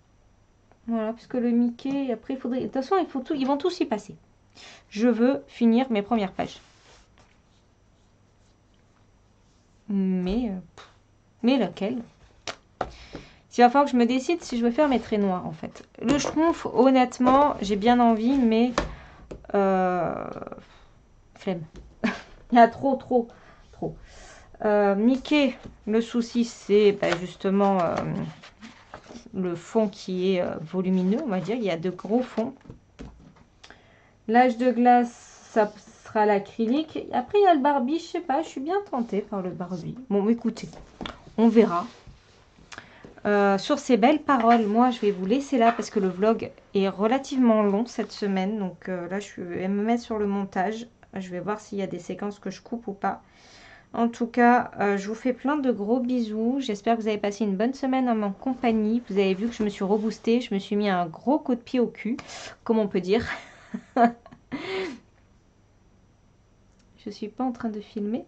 Voilà, puisque le Mickey, après, il faudrait... De toute façon, il faut tout... ils vont tous y passer. Je veux finir mes premières pages. Mais lequel? Il va falloir que je me décide si je veux faire mes traits noirs, en fait. Le Schtroumpf, honnêtement, j'ai bien envie, mais... flemme. Il y a trop. Mickey, le souci, c'est justement le fond qui est volumineux, on va dire. Il y a de gros fonds. L'âge de glace, ça sera l'acrylique. Après, il y a le Barbie, je sais pas, je suis bien tentée par le Barbie. Bon, écoutez, on verra. Sur ces belles paroles, moi, je vais vous laisser là parce que le vlog est relativement long cette semaine. Donc là, je vais me mettre sur le montage. Je vais voir s'il y a des séquences que je coupe ou pas. En tout cas, je vous fais plein de gros bisous. J'espère que vous avez passé une bonne semaine en ma compagnie. Vous avez vu que je me suis reboostée. Je me suis mis un gros coup de pied au cul, comme on peut dire. Je suis pas en train de filmer.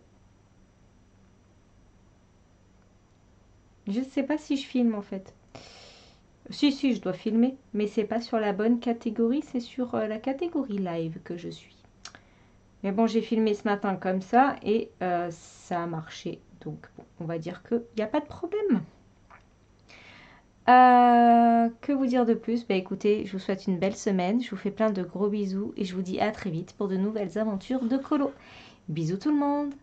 Je ne sais pas si je filme en fait. Si, je dois filmer. Mais c'est pas sur la bonne catégorie. C'est sur la catégorie live que je suis. Mais bon, j'ai filmé ce matin comme ça. Et ça a marché. Donc, bon, on va dire qu'il n'y a pas de problème. Que vous dire de plus? Écoutez, je vous souhaite une belle semaine. Je vous fais plein de gros bisous. Et je vous dis à très vite pour de nouvelles aventures de colo. Bisous tout le monde!